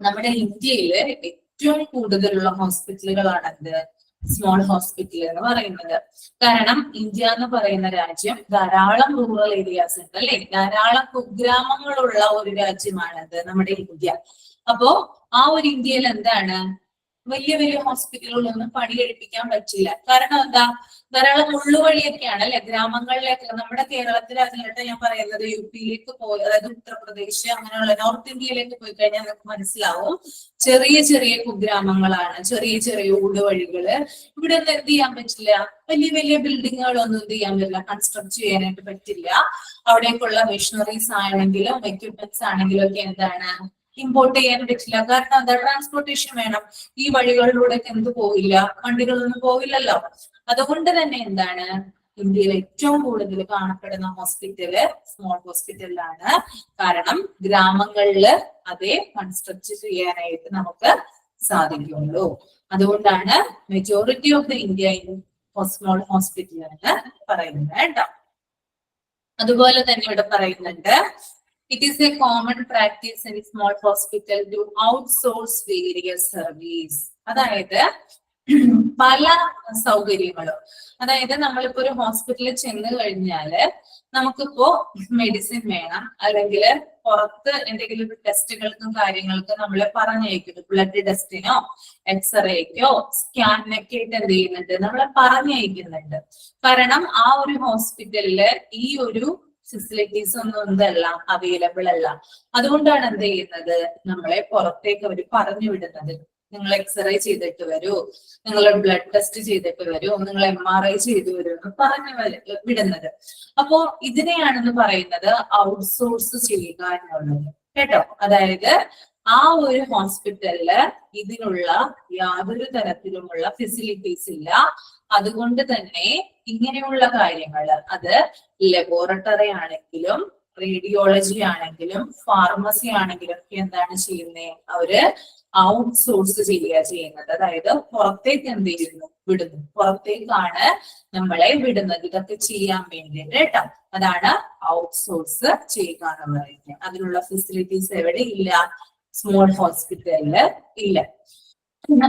നമ്മുടെ ഇന്ത്യയില് ഏറ്റവും കൂടുതലുള്ള ഹോസ്പിറ്റലുകളാണ് എന്ത്, സ്മോൾ ഹോസ്പിറ്റൽ എന്ന് പറയുന്നത്. കാരണം ഇന്ത്യ എന്ന് പറയുന്ന രാജ്യം ധാരാളം റൂറൽ ഏരിയാസ് ഉണ്ട് അല്ലെ, ധാരാളം കുഗ്രാമങ്ങളുള്ള ഒരു രാജ്യമാണത് നമ്മുടെ ഇന്ത്യ. അപ്പോ ആ ഒരു ഇന്ത്യയിൽ എന്താണ്, വലിയ വലിയ ഹോസ്പിറ്റലുകളൊന്നും പണി കഴിപ്പിക്കാൻ പറ്റില്ല. കാരണം എന്താ, ധാരാളം ഉള്ളുവഴിയൊക്കെയാണ് അല്ലെ, ഗ്രാമങ്ങളിലേക്ക്. നമ്മുടെ കേരളത്തിൽ അതിലിട്ട് ഞാൻ പറയുന്നത് യു പിയിലേക്ക് പോയി, അതായത് ഉത്തർപ്രദേശ് അങ്ങനെയുള്ള നോർത്ത് ഇന്ത്യയിലേക്ക് പോയി കഴിഞ്ഞാൽ നമുക്ക് മനസ്സിലാവും, ചെറിയ ചെറിയ കുഗ്രാമങ്ങളാണ്, ചെറിയ ചെറിയ ഊടുവഴികള്. ഇവിടെ ഒന്നും എന്ത് ചെയ്യാൻ പറ്റില്ല, വലിയ വലിയ ബിൽഡിങ്ങുകളൊന്നും എന്ത് ചെയ്യാൻ പറ്റില്ല, കൺസ്ട്രക്ട് ചെയ്യാനായിട്ട് പറ്റില്ല. അവിടേക്കുള്ള മെഷീനറീസ് ആണെങ്കിലും എക്യുപ്മെന്റ്സ് ആണെങ്കിലും ഒക്കെ എന്താണ്, ഇമ്പോർട്ട് ചെയ്യാൻ പറ്റില്ല. കാരണം എന്താ, ട്രാൻസ്പോർട്ടേഷൻ വേണം. ഈ വഴികളിലൂടെ എന്ത് പോയില്ല, വണ്ടികളൊന്നും പോവില്ലല്ലോ. അതുകൊണ്ട് തന്നെ എന്താണ്, ഇന്ത്യയിൽ ഏറ്റവും കൂടുതൽ കാണപ്പെടുന്ന ഹോസ്പിറ്റല് സ്മോൾ ഹോസ്പിറ്റലിലാണ്. കാരണം ഗ്രാമങ്ങളില് അതേ കൺസ്ട്രക്ട് ചെയ്യാനായിട്ട് നമുക്ക് സാധിക്കുള്ളൂ. അതുകൊണ്ടാണ് majority of the India in small hospital എന്ന് പറയുന്നത് കേട്ടോ. അതുപോലെ തന്നെ ഇവിടെ പറയുന്നുണ്ട്, it is a common practice in small hospital to outsource various service. അതായത് പല സൗകര്യങ്ങളും, അതായത് നമ്മളിപ്പോ ഒരു ഹോസ്പിറ്റലിൽ ചെന്ന് കഴിഞ്ഞാല് നമുക്കിപ്പോ മെഡിസിൻ വേണം, അല്ലെങ്കിൽ പുറത്ത് എന്തെങ്കിലും ടെസ്റ്റുകൾക്കും കാര്യങ്ങൾക്കും നമ്മളെ പറഞ്ഞയക്കുന്നു, ബ്ലഡ് ടെസ്റ്റിനോ എക്സ്റേക്കോ സ്കാനിനൊക്കെ ആയിട്ട് എന്ത് ചെയ്യുന്നുണ്ട്, നമ്മളെ പറഞ്ഞയക്കുന്നുണ്ട്. കാരണം ആ ഒരു ഹോസ്പിറ്റലില് ഈ ഒരു ഫെസിലിറ്റീസ് ഒന്നും എന്തല്ല അവൈലബിൾ അല്ല. അതുകൊണ്ടാണ് എന്ത് ചെയ്യുന്നത്, നമ്മളെ പുറത്തേക്ക് അവർ പറഞ്ഞു വിടുന്നത്. നിങ്ങൾ എക്സ്റേ ചെയ്തിട്ട് വരൂ, നിങ്ങൾ ബ്ലഡ് ടെസ്റ്റ് ചെയ്തിട്ട് വരൂ, നിങ്ങൾ MRI ചെയ്തു വരൂ എന്ന് പറഞ്ഞു വിടുന്നത്. അപ്പോ ഇതിനെയാണെന്ന് പറയുന്നത് ഔട്ട്സോഴ്സ് ചെയ്യുക എന്നുള്ളത് കേട്ടോ. അതായത് ആ ഒരു ഹോസ്പിറ്റലില് ഇതിനുള്ള യാതൊരു തരത്തിലുമുള്ള ഫെസിലിറ്റീസ് ഇല്ല. അതുകൊണ്ട് തന്നെ ഇങ്ങനെയുള്ള കാര്യങ്ങൾ, അത് ലബോറട്ടറി ആണെങ്കിലും റേഡിയോളജി ആണെങ്കിലും ഫാർമസി ആണെങ്കിലും ഒക്കെ എന്താണ് ചെയ്യുന്നത്, അവര് ഔട്ട്സോഴ്സ് ചെയ്യുന്നത്. അതായത് പുറത്തേക്ക് എന്ത് ചെയ്യുന്നു, വിടുന്നു. പുറത്തേക്കാണ് നമ്മളെ വിടുന്നത് ഇതൊക്കെ ചെയ്യാൻ വേണ്ടിയിട്ട് കേട്ടോ. അതാണ് ഔട്ട്സോഴ്സ് ചെയ്യുക എന്ന് പറയുന്നത്. അതിനുള്ള ഫെസിലിറ്റീസ് എവിടെ ഇല്ല, സ്മോൾ ഹോസ്പിറ്റലില് ഇല്ല.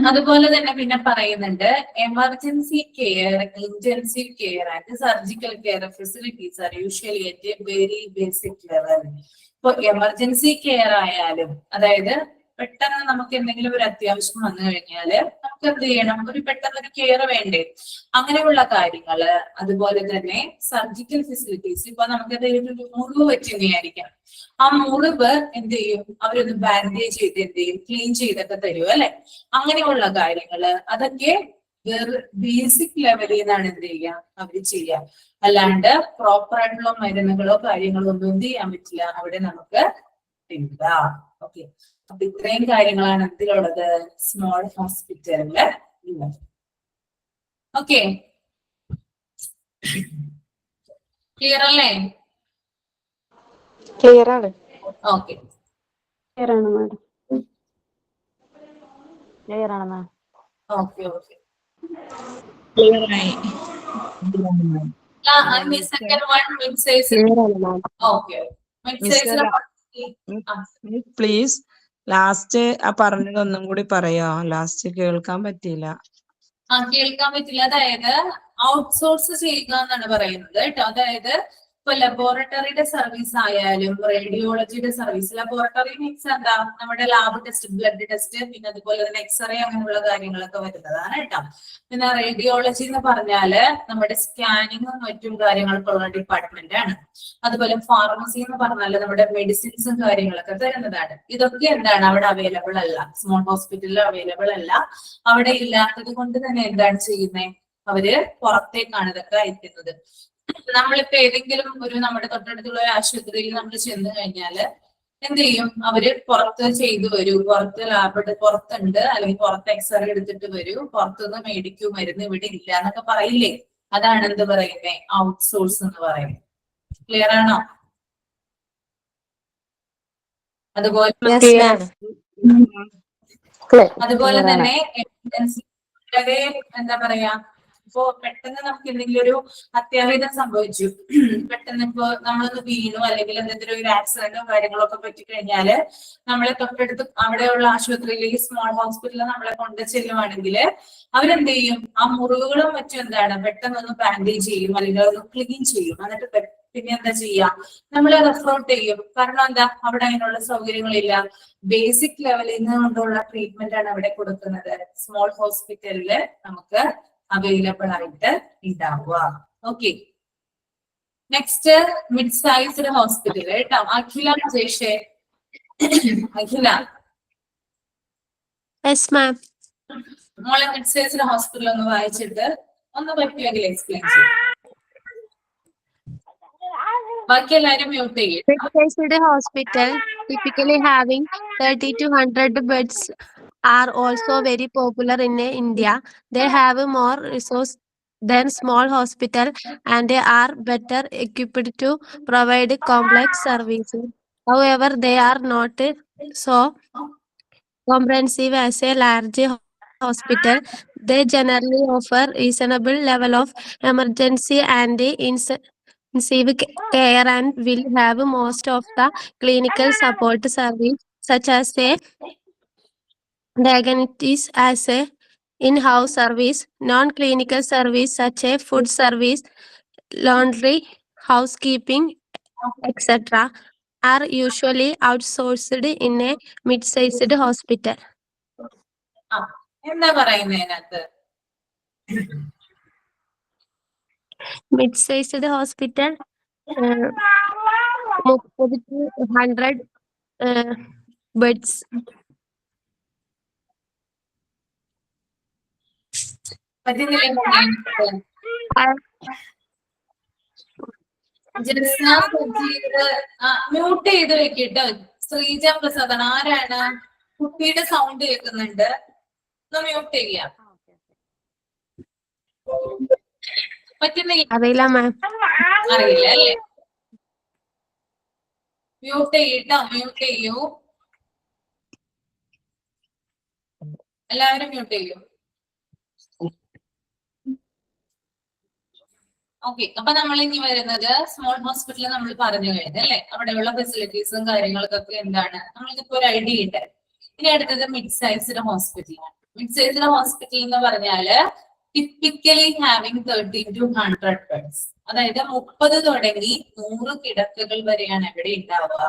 അതുപോലെ തന്നെ പിന്നെ പറയുന്നുണ്ട്, emergency care, intensive care and surgical care facilities are usually at A very basic level. ഇപ്പൊ എമർജൻസി കെയർ ആയാലും, അതായത് പെട്ടെന്ന് നമുക്ക് എന്തെങ്കിലും ഒരു അത്യാവശ്യം വന്നു കഴിഞ്ഞാല് നമുക്ക് എന്ത് ചെയ്യണം, ഒരു പെട്ടെന്ന് ഒരു കെയർ വേണ്ടേ, അങ്ങനെയുള്ള കാര്യങ്ങള്. അതുപോലെ തന്നെ സർജിക്കൽ ഫെസിലിറ്റീസ്, ഇപ്പൊ നമുക്ക് എന്തെങ്കിലും ഒരു മുറിവ് പറ്റുന്നതായിരിക്കാം, ആ മുറിവ് എന്ത് ചെയ്യും, അവരൊന്ന് ബാൻഡേജ് ചെയ്ത് എന്ത് ചെയ്യും, ക്ലീൻ ചെയ്തൊക്കെ തരും അല്ലെ. അങ്ങനെയുള്ള കാര്യങ്ങള് അതൊക്കെ ബേസിക് ലെവലിൽ നിന്നാണ് എന്ത് ചെയ്യുക, അവര് ചെയ്യുക. അല്ലാണ്ട് പ്രോപ്പർ ആയിട്ടുള്ള മരുന്നുകളോ കാര്യങ്ങളോ ഒന്നും എന്ത് ചെയ്യാൻ പറ്റില്ല അവിടെ നമുക്ക് ഇല്ല. ഓക്കെ, അപ്പൊ ഇത്രയും കാര്യങ്ങളാണ് ഇതിലുള്ളത്, സ്മോൾ ഹോസ്പിറ്റലില് ഉള്ളത്. ഓക്കെ, ക്ലിയർ അല്ലേ? ക്ലിയർ ആണ്. ഓക്കെ, ക്ലിയർ ആണ് മാഡം. ക്ലിയർ ആണ് മാം. Okay okay. ക്ലിയറായി. Second one mid size. Clear ആണ് madam. Okay, mid size please last ആ പറഞ്ഞത് ഒന്നും കൂടി പറയോ, ലാസ്റ്റ് കേൾക്കാൻ പറ്റിയില്ല. കേൾക്കാൻ പറ്റില്ല. അതായത് ഔട്ട്സോഴ്സ് ചെയ്യുക എന്നാണ് പറയുന്നത് കേട്ടോ. അതായത് ഇപ്പൊ ലബോറട്ടറിയുടെ സർവീസ് ആയാലും റേഡിയോളജിയുടെ സർവീസ്, ലബോറട്ടറി മീൻസ് എന്താ, നമ്മുടെ ലാബ് ടെസ്റ്റ്, ബ്ലഡ് ടെസ്റ്റ്, പിന്നെ അതുപോലെ തന്നെ എക്സ്റേ അങ്ങനെയുള്ള കാര്യങ്ങളൊക്കെ വരുന്നതാണ് കേട്ടോ. പിന്നെ റേഡിയോളജി എന്ന് പറഞ്ഞാല് നമ്മുടെ സ്കാനിങ്ങും മറ്റും കാര്യങ്ങൾക്കുള്ള ഡിപ്പാർട്ട്മെന്റ് ആണ്. അതുപോലെ ഫാർമസി എന്ന് പറഞ്ഞാല് നമ്മുടെ മെഡിസിൻസും കാര്യങ്ങളൊക്കെ തരുന്നതാണ്. ഇതൊക്കെ എന്താണ് അവിടെ അവൈലബിൾ അല്ല, സ്മോൾ ഹോസ്പിറ്റലിൽ അവൈലബിൾ അല്ല. അവിടെ ഇല്ലാത്തത് കൊണ്ട് തന്നെ എന്താണ് ചെയ്യുന്നത്, അവര് പുറത്തേക്കാണ് ഇതൊക്കെ അയക്കുന്നത്. നമ്മളിപ്പോ ഏതെങ്കിലും ഒരു നമ്മുടെ തൊട്ടടുത്തുള്ള ഒരു ആശുപത്രിയിൽ നമ്മൾ ചെന്ന് കഴിഞ്ഞാല് എന്ത് ചെയ്യും, അവര് പുറത്ത് ചെയ്തു വരൂ, പുറത്ത് ലാബ് പുറത്തുണ്ട്, അല്ലെങ്കിൽ പുറത്ത് എക്സ്റേ എടുത്തിട്ട് വരൂ, പുറത്തുനിന്ന് മേടിക്കൂ മരുന്ന്, ഇവിടെ ഇല്ല എന്നൊക്കെ പറയില്ലേ. അതാണ് എന്ത് പറയുന്നത്, ഔട്ട്സോഴ്സ് എന്ന് പറയുന്നത്. ക്ലിയർ ആണോ? അതുപോലെ തന്നെ എമർജൻസി വളരെ എന്താ പറയാ, ഇപ്പോ പെട്ടെന്ന് നമുക്ക് എന്തെങ്കിലും ഒരു അത്യാഹിതം സംഭവിച്ചു, പെട്ടെന്ന് ഇപ്പോ നമ്മളൊന്ന് വീണു, അല്ലെങ്കിൽ എന്തെങ്കിലും ഒരു ആക്സിഡന്റോ കാര്യങ്ങളൊക്കെ പറ്റിക്കഴിഞ്ഞാല് നമ്മളെ തൊട്ടടുത്ത് അവിടെയുള്ള ആശുപത്രിയിലേക്ക്, സ്മോൾ ഹോസ്പിറ്റലിൽ നമ്മളെ കൊണ്ട് ചെല്ലുവാണെങ്കിൽ അവരെന്ത് ചെയ്യും, ആ മുറിവുകളും മറ്റും എന്താണ് പെട്ടെന്നൊന്ന് ബാൻഡേജ് ചെയ്യും, അല്ലെങ്കിൽ അതൊന്ന് ക്ലീൻ ചെയ്യും. എന്നിട്ട് പിന്നെ എന്താ ചെയ്യാ, നമ്മളെ റെഫർ ചെയ്യും. കാരണം എന്താ, അവിടെ അതിനുള്ള സൗകര്യങ്ങളില്ല. ബേസിക് ലെവലിൽ നിന്നുകൊണ്ടുള്ള ട്രീറ്റ്മെന്റ് ആണ് അവിടെ കൊടുക്കുന്നത്, സ്മോൾ ഹോസ്പിറ്റലില് നമുക്ക് അവൈലബിൾ ആയിട്ട് ഉണ്ടാവുക. Okay, next mid sized hospital കേട്ടോ. അഖില ജയ്ഷേ, അഖില മോളെ മിഡ് സൈസ്ഡ് ഹോസ്പിറ്റൽ ഒന്ന് വായിച്ചിട്ട് ഒന്ന് പറ്റുമെങ്കിൽ എക്സ്പ്ലെയിൻ ചെയ്യും. ബാക്കി എല്ലാരും മ്യൂട്ട് ചെയ്യും. Mid-sized hospital, typically having 30 to 100 beds, are also very popular in India. They have more resources than small hospital and they are better equipped to provide complex services. However, they are not so comprehensive as a large hospital. They generally offer reasonable level of emergency and intensive care and will have most of the clinical support service such as a diagnosis as a in-house service, non-clinical service such as food service, laundry, housekeeping, etc. are usually outsourced in a mid-sized hospital. എന്താ പറയുന്നതിനകത്ത്? Mid-sized hospital, 30 to 100 beds. Mute ചെയ്ത് വെക്കിട്ടോ. ശ്രീജ പ്രസാദാണ്. ആരാണ്? കുട്ടിയുടെ സൗണ്ട് കേൾക്കുന്നുണ്ട്, ഒന്ന് മ്യൂട്ട് ചെയ്യാം. അറിയില്ല മാം, അറിയില്ല അല്ലേ? മ്യൂട്ട് ചെയ്യട്ടോ, മ്യൂട്ട് ചെയ്യൂ. എല്ലാവരും മ്യൂട്ട് ചെയ്യൂ. ഓക്കെ, അപ്പൊ നമ്മൾ ഇനി വരുന്നത് സ്മോൾ ഹോസ്പിറ്റലിൽ നമ്മൾ പറഞ്ഞു കഴിഞ്ഞു അല്ലെ, അവിടെയുള്ള ഫെസിലിറ്റീസും കാര്യങ്ങൾക്കൊക്കെ എന്താണ് നമ്മൾക്കിപ്പോ ഒരു ഐഡിയ ഉണ്ട്. ഇനി അടുത്തത് മിഡ് സൈസ്ഡ് ഹോസ്പിറ്റലാണ്. മിഡ് സൈസ്ഡ് ഹോസ്പിറ്റൽ എന്ന് പറഞ്ഞാല് ടിപ്പിക്കലി ഹാവിംഗ് 30 to 100 ബെഡ്സ്, അതായത് 30 തുടങ്ങി 100 കിടക്കകൾ വരെയാണ് എവിടെ ഉണ്ടാവുക,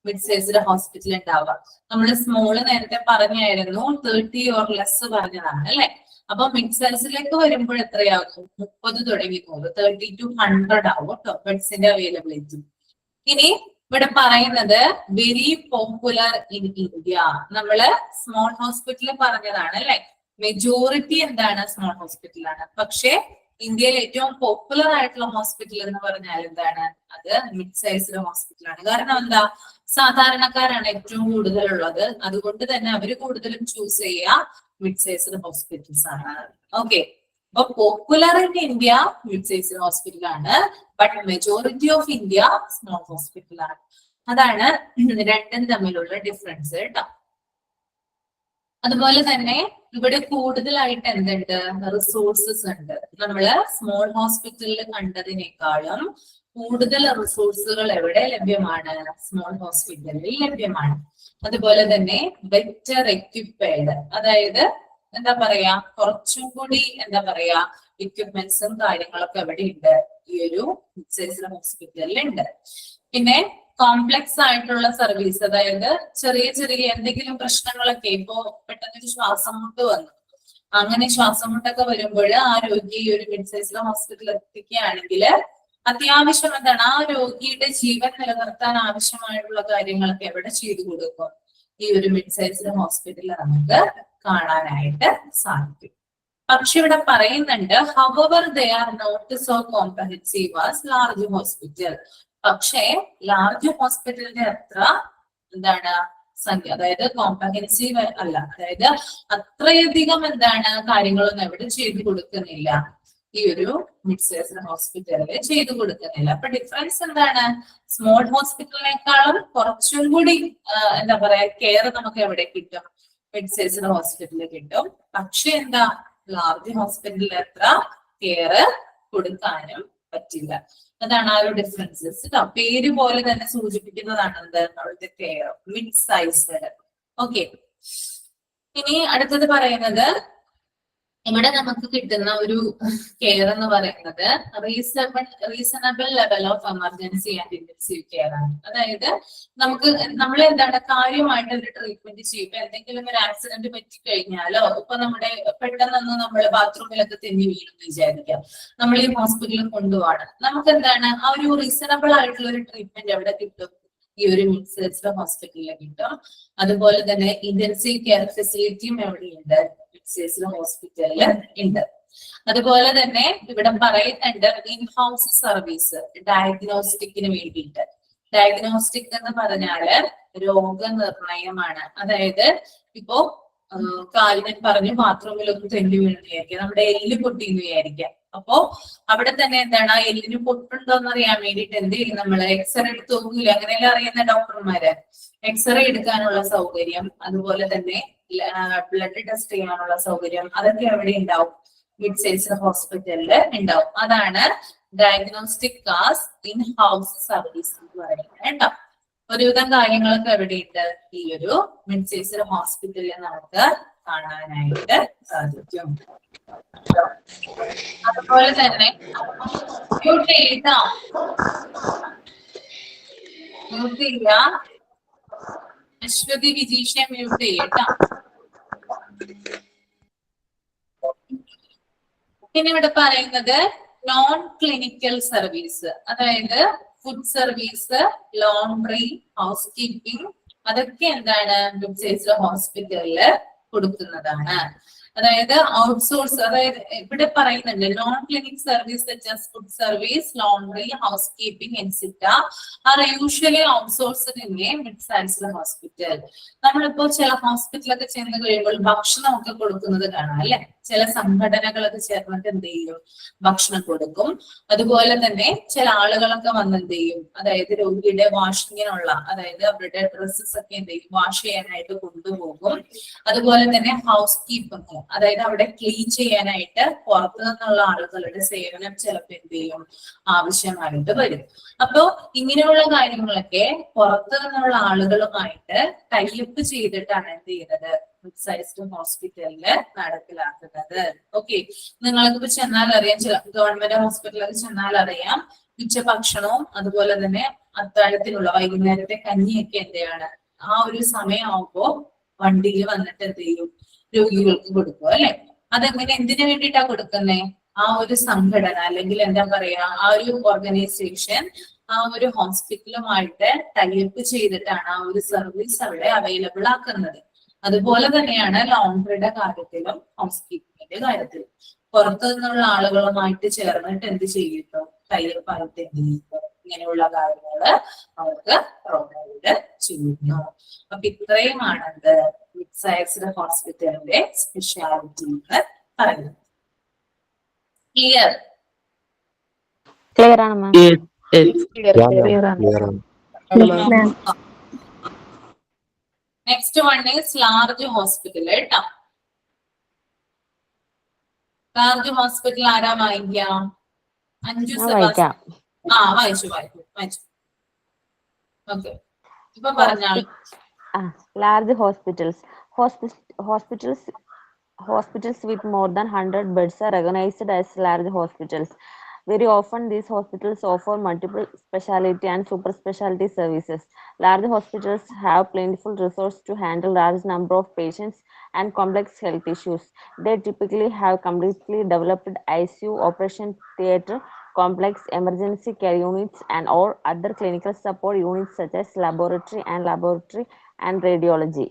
മിഡ് സൈസ്ഡ് ഹോസ്പിറ്റൽ ഉണ്ടാവുക. നമ്മള് സ്മോള് നേരത്തെ പറഞ്ഞായിരുന്നു 30 or less പറഞ്ഞതാണ് അല്ലെ. അപ്പൊ മിഡ് സൈസിലേക്ക് വരുമ്പോൾ എത്രയാകും? 30 തുടങ്ങി 100, 30 to 100 ആവും കേട്ടോ ബെഡ്സിന്റെ അവൈലബിലിറ്റി. ഇനി ഇവിടെ പറയുന്നത് വെരി പോപ്പുലർ ഇൻ ഇന്ത്യ. നമ്മള് സ്മോൾ ഹോസ്പിറ്റൽ പറഞ്ഞതാണ് അല്ലെ, മെജോറിറ്റി എന്താണ് സ്മോൾ ഹോസ്പിറ്റലാണ്. പക്ഷെ ഇന്ത്യയിൽ ഏറ്റവും പോപ്പുലർ ആയിട്ടുള്ള ഹോസ്പിറ്റൽ എന്ന് പറഞ്ഞാൽ എന്താണ്? അത് മിഡ് സൈസ്ഡ് ഹോസ്പിറ്റലാണ്. കാരണം എന്താ, സാധാരണക്കാരാണ് ഏറ്റവും കൂടുതലുള്ളത്. അതുകൊണ്ട് തന്നെ അവര് കൂടുതലും ചൂസ് ചെയ്യുക മിഡ് സൈസ്ഡ് ഹോസ്പിറ്റൽസ് ആണ്. ഓക്കെ, അപ്പൊ popular in India mid sized hospital ആണ്, but majority of India small hospital ആണ്. അതാണ് രണ്ടും തമ്മിലുള്ള ഡിഫറൻസ് കേട്ടോ. അതുപോലെ തന്നെ ഇവിടെ കൂടുതലായിട്ട് എന്തുണ്ട്? റിസോഴ്സസ് ഉണ്ട്. നമ്മള് സ്മോൾ ഹോസ്പിറ്റലിൽ കണ്ടതിനേക്കാളും കൂടുതൽ റിസോഴ്സുകൾ എവിടെ ലഭ്യമാണ്? സ്മോൾ ഹോസ്പിറ്റലിൽ ലഭ്യമാണ്. അതുപോലെ തന്നെ ബെറ്റർ എക്യുപ്പേർഡ്, അതായത് എന്താ പറയാ, കുറച്ചും കൂടി എന്താ പറയാ equipments-ഉം കാര്യങ്ങളൊക്കെ അവിടെ ഉണ്ട് ഈ ഒരു മിഡ്-സൈസ് ഹോസ്പിറ്റലിൽ ഉണ്ട്. പിന്നെ കോംപ്ലക്സ് ആയിട്ടുള്ള സർവീസ്, അതായത് ചെറിയ ചെറിയ എന്തെങ്കിലും പ്രശ്നങ്ങളൊക്കെ, ഇപ്പോ പെട്ടെന്നൊരു ശ്വാസം മുട്ട് വന്നു, അങ്ങനെ ശ്വാസം മുട്ടൊക്കെ വരുമ്പോൾ ആ രോഗി ഈ ഒരു മിഡ്-സൈസിലെ ഹോസ്പിറ്റലിൽ എത്തിക്കുകയാണെങ്കിൽ അത്യാവശ്യം എന്താണ് ആ രോഗിയുടെ ജീവൻ നിലനിർത്താൻ ആവശ്യമായിട്ടുള്ള കാര്യങ്ങളൊക്കെ എവിടെ ചെയ്തു കൊടുക്കും? ഈ ഒരു മിഡ്-സൈസിലെ ഹോസ്പിറ്റലിൽ നമുക്ക് കാണാനായിട്ട് സാധിക്കും. പക്ഷെ ഇവിടെ പറയുന്നുണ്ട് however they are not so comprehensive as large hospital. പക്ഷേ ലാർജ് ഹോസ്പിറ്റലിന്റെ അത്ര എന്താണ് സംഖ്യ, അതായത് കോംപ്രഹെൻസീവ് അല്ല, അതായത് അത്രയധികം എന്താണ് കാര്യങ്ങളൊന്നും എവിടെ ചെയ്തു കൊടുക്കുന്നില്ല, ഈ ഒരു മിഡ്-സൈസ് ഹോസ്പിറ്റലിൽ ചെയ്തു കൊടുക്കുന്നില്ല. അപ്പൊ ഡിഫറൻസ് എന്താണ്? സ്മോൾ ഹോസ്പിറ്റലിനേക്കാളും കുറച്ചും കൂടി എന്താ പറയാ കെയർ നമുക്ക് എവിടെ കിട്ടും? മിഡ്-സൈസ് ഹോസ്പിറ്റലിൽ കിട്ടും. പക്ഷെ എന്താ ലാർജ് ഹോസ്പിറ്റലിൽ എത്ര കെയർ കൊടുക്കാനും പറ്റില്ല. അതാണ് ആ ഒരു ഡിഫറൻസസ്. പേര് പോലെ തന്നെ സൂചിപ്പിക്കുന്നതാണ് എന്ത്? അവിടുത്തെ കെയർ മിഡ് സൈസ്. ഓക്കെ, ഇനി അടുത്തത് പറയുന്നത് ഇവിടെ നമുക്ക് കിട്ടുന്ന ഒരു കെയർ എന്ന് പറയുന്നത് reasonable level of emergency and intensive care ആണ്. അതായത് നമ്മൾ എന്താണ് കാര്യമായിട്ട് ഒരു ട്രീറ്റ്മെന്റ് ചെയ്യുമ്പോൾ എന്തെങ്കിലും ഒരു ആക്സിഡന്റ് പറ്റിക്കഴിഞ്ഞാലോ, ഇപ്പൊ നമ്മുടെ പെട്ടെന്നൊന്ന് നമ്മൾ ബാത്റൂമിലൊക്കെ തെന്നി വീണെന്ന് വിചാരിക്കാം, നമ്മൾ ഈ ഹോസ്പിറ്റലിൽ കൊണ്ടുപോകണം, നമുക്ക് എന്താണ് ആ ഒരു റീസണബിൾ ആയിട്ടുള്ള ഒരു ട്രീറ്റ്മെന്റ് എവിടെ കിട്ടും? ഈ ഒരു മിഡ്-സൈസ് ഹോസ്പിറ്റലിൽ കിട്ടും. അതുപോലെ തന്നെ ഇന്റൻസീവ് കെയർ ഫെസിലിറ്റിയും എവിടെയുണ്ട്? മിഡ്-സൈസ് ഹോസ്പിറ്റലിൽ ഉണ്ട്. അതുപോലെ തന്നെ ഇവിടെ പറയുന്നുണ്ട് ഇൻ ഹൗസ് സർവീസ് ഡയഗ്നോസ്റ്റിക്കിന് വേണ്ടിയിട്ട്. ഡയഗ്നോസ്റ്റിക് എന്ന് പറഞ്ഞാല് രോഗനിർണയമാണ്. അതായത് ഇപ്പോ കാലിന് പറഞ്ഞു ബാത്റൂമിലൊക്കെ തെന്നി വീണെന്ന് വിചാരിക്കാം, നമ്മുടെ എല്ല് പൊട്ടിന്ന് വിചാരിക്കാം. അപ്പോ അവിടെ തന്നെ എന്താണ് ആ എല്ലിന് പൊട്ടുണ്ടോ എന്ന് അറിയാൻ വേണ്ടിയിട്ട് എന്ത് ചെയ്യും? നമ്മള് എക്സ്റേ എടുത്ത് നോക്കൂല, അങ്ങനെയെല്ലാം അറിയുന്ന ഡോക്ടർമാര് എക്സ്റേ എടുക്കാനുള്ള സൗകര്യം, അതുപോലെ തന്നെ ബ്ലഡ് ടെസ്റ്റ് ചെയ്യാനുള്ള സൗകര്യം, അതൊക്കെ എവിടെ ഉണ്ടാവും? മിഡ്-സൈസ് ഹോസ്പിറ്റലില് ഉണ്ടാവും. അതാണ് ഡയഗ്നോസ്റ്റിക് കാസ് ഇൻ ഹൗസ് സർവീസ് എന്ന് പറയുന്നത് കേട്ടോ. ഒരുവിധം കാര്യങ്ങളൊക്കെ എവിടെയുണ്ട്? ഈ ഒരു മിഡ്-സൈസ് ഹോസ്പിറ്റലിൽ നമുക്ക് കാണാനായിട്ട് സാധിക്കും. അതുപോലെ തന്നെ മ്യൂട്ട് ചെയ്യ അശ്വതി വിജീഷ മ്യൂട്ട് ചെയ്യട്ടോ. പിന്നെ ഇവിടെ പറയുന്നത് നോൺ ക്ലിനിക്കൽ സർവീസ്, അതായത് food service, laundry, house keeping, അതൊക്കെ എന്താണ് മിഡ്-സൈസ് ഹോസ്പിറ്റലില് കൊടുക്കുന്നതാണ്. അതായത് ഔട്ട്സോഴ്സ്, അതായത് ഇവിടെ പറയുന്നുണ്ട് non clinic service such as food service, laundry, house keeping etcetera are usually outsourced in A mid-size hospital. നമ്മളിപ്പോ ചില ഹോസ്പിറ്റലൊക്കെ ചെന്ന് കഴിയുമ്പോൾ ഭക്ഷണമൊക്കെ കൊടുക്കുന്നത് കാണാം അല്ലെ, ചില സംഘടനകളൊക്കെ ചേർന്നിട്ട് എന്ത് ചെയ്യും? ഭക്ഷണം കൊടുക്കും. അതുപോലെ തന്നെ ചില ആളുകളൊക്കെ വന്ന് എന്ത് ചെയ്യും? അതായത് രോഗിയുടെ വാഷിങ്ങിനുള്ള, അതായത് അവരുടെ ഡ്രസ്സസ് ഒക്കെ എന്ത് ചെയ്യും? വാഷ് ചെയ്യാനായിട്ട് കൊണ്ടുപോകും. അതുപോലെ തന്നെ ഹൗസ് കീപ്പിംഗ്, അതായത് അവിടെ ക്ലീൻ ചെയ്യാനായിട്ട് പുറത്തു നിന്നുള്ള ആളുകളുടെ സേവനം ചിലപ്പോൾ എന്ത് ചെയ്യും? ആവശ്യമായിട്ട് വരും. അപ്പോ ഇങ്ങനെയുള്ള കാര്യങ്ങളൊക്കെ പുറത്തു നിന്നുള്ള ആളുകളുമായിട്ട് ടൈപ്പ് ചെയ്തിട്ടാണ് എന്ത് ചെയ്യുന്നത്? മിഡ്-സൈസ് ഹോസ്പിറ്റലില് നടപ്പിലാക്കുന്നത്. ഓക്കെ, നിങ്ങൾക്ക് ചെന്നാൽ അറിയാം, ചില ഗവൺമെന്റ് ഹോസ്പിറ്റലൊക്കെ ചെന്നാൽ അറിയാം ഉച്ചഭക്ഷണവും അതുപോലെ തന്നെ അത്താഴത്തിനുള്ള വൈകുന്നേരത്തെ കഞ്ഞിയൊക്കെ എന്തെയാണ് ആ ഒരു സമയമാകുമ്പോ വണ്ടിയിൽ വന്നിട്ട് എന്ത് ചെയ്യും? രോഗികൾക്ക് കൊടുക്കും അല്ലെ. അതെങ്ങനെ എന്തിനു വേണ്ടിയിട്ടാ കൊടുക്കുന്നേ? ആ ഒരു സംഘടന അല്ലെങ്കിൽ എന്താ പറയാ ആ ഒരു ഓർഗനൈസേഷൻ ആ ഒരു ഹോസ്പിറ്റലുമായിട്ട് ടൈപ്പ് ചെയ്തിട്ടാണ് ആ ഒരു സർവീസ് അവിടെ അവൈലബിൾ ആക്കുന്നത്. അതുപോലെ തന്നെയാണ് ലോണ്ടറിയുടെ കാര്യത്തിലും ഹൗസ് കീപ്പിങ്ങിന്റെ കാര്യത്തിലും പുറത്തു നിന്നുള്ള ആളുകളുമായിട്ട് ചേർന്നിട്ട് എന്ത് ചെയ്യുന്നു? ടൈപ്പായിട്ട് എന്ത് ചെയ്യുന്നു? ഇങ്ങനെയുള്ള കാര്യങ്ങള് അവർക്ക് പ്രൊവൈഡ് ചെയ്യുന്നു. അപ്പൊ ഇത്രയുമാണ് എന്ത് മിഡ്-സൈസ് ഹോസ്പിറ്റലിന്റെ സ്പെഷ്യാലിറ്റി എന്ന് പറയുന്നത്. ക്ലിയർ ആണ് ma'am. Next one is large hospital കേട്ടോ. ലാർജ് ഹോസ്പിറ്റൽ ആരാ വായിക്കാം? അഞ്ചു വായിക്കാം. വായിച്ചു. ഓക്കെ, ഇപ്പൊ പറഞ്ഞാൽ large hospitals hospitals with more than 100 beds are recognized as large hospitals. Very often, these hospitals offer multiple specialty and super specialty services. Large hospitals have plentiful resources to handle large number of patients and complex health issues. They typically have completely developed ICU, operation theatre, complex emergency care units, and or other clinical support units such as laboratory and radiology.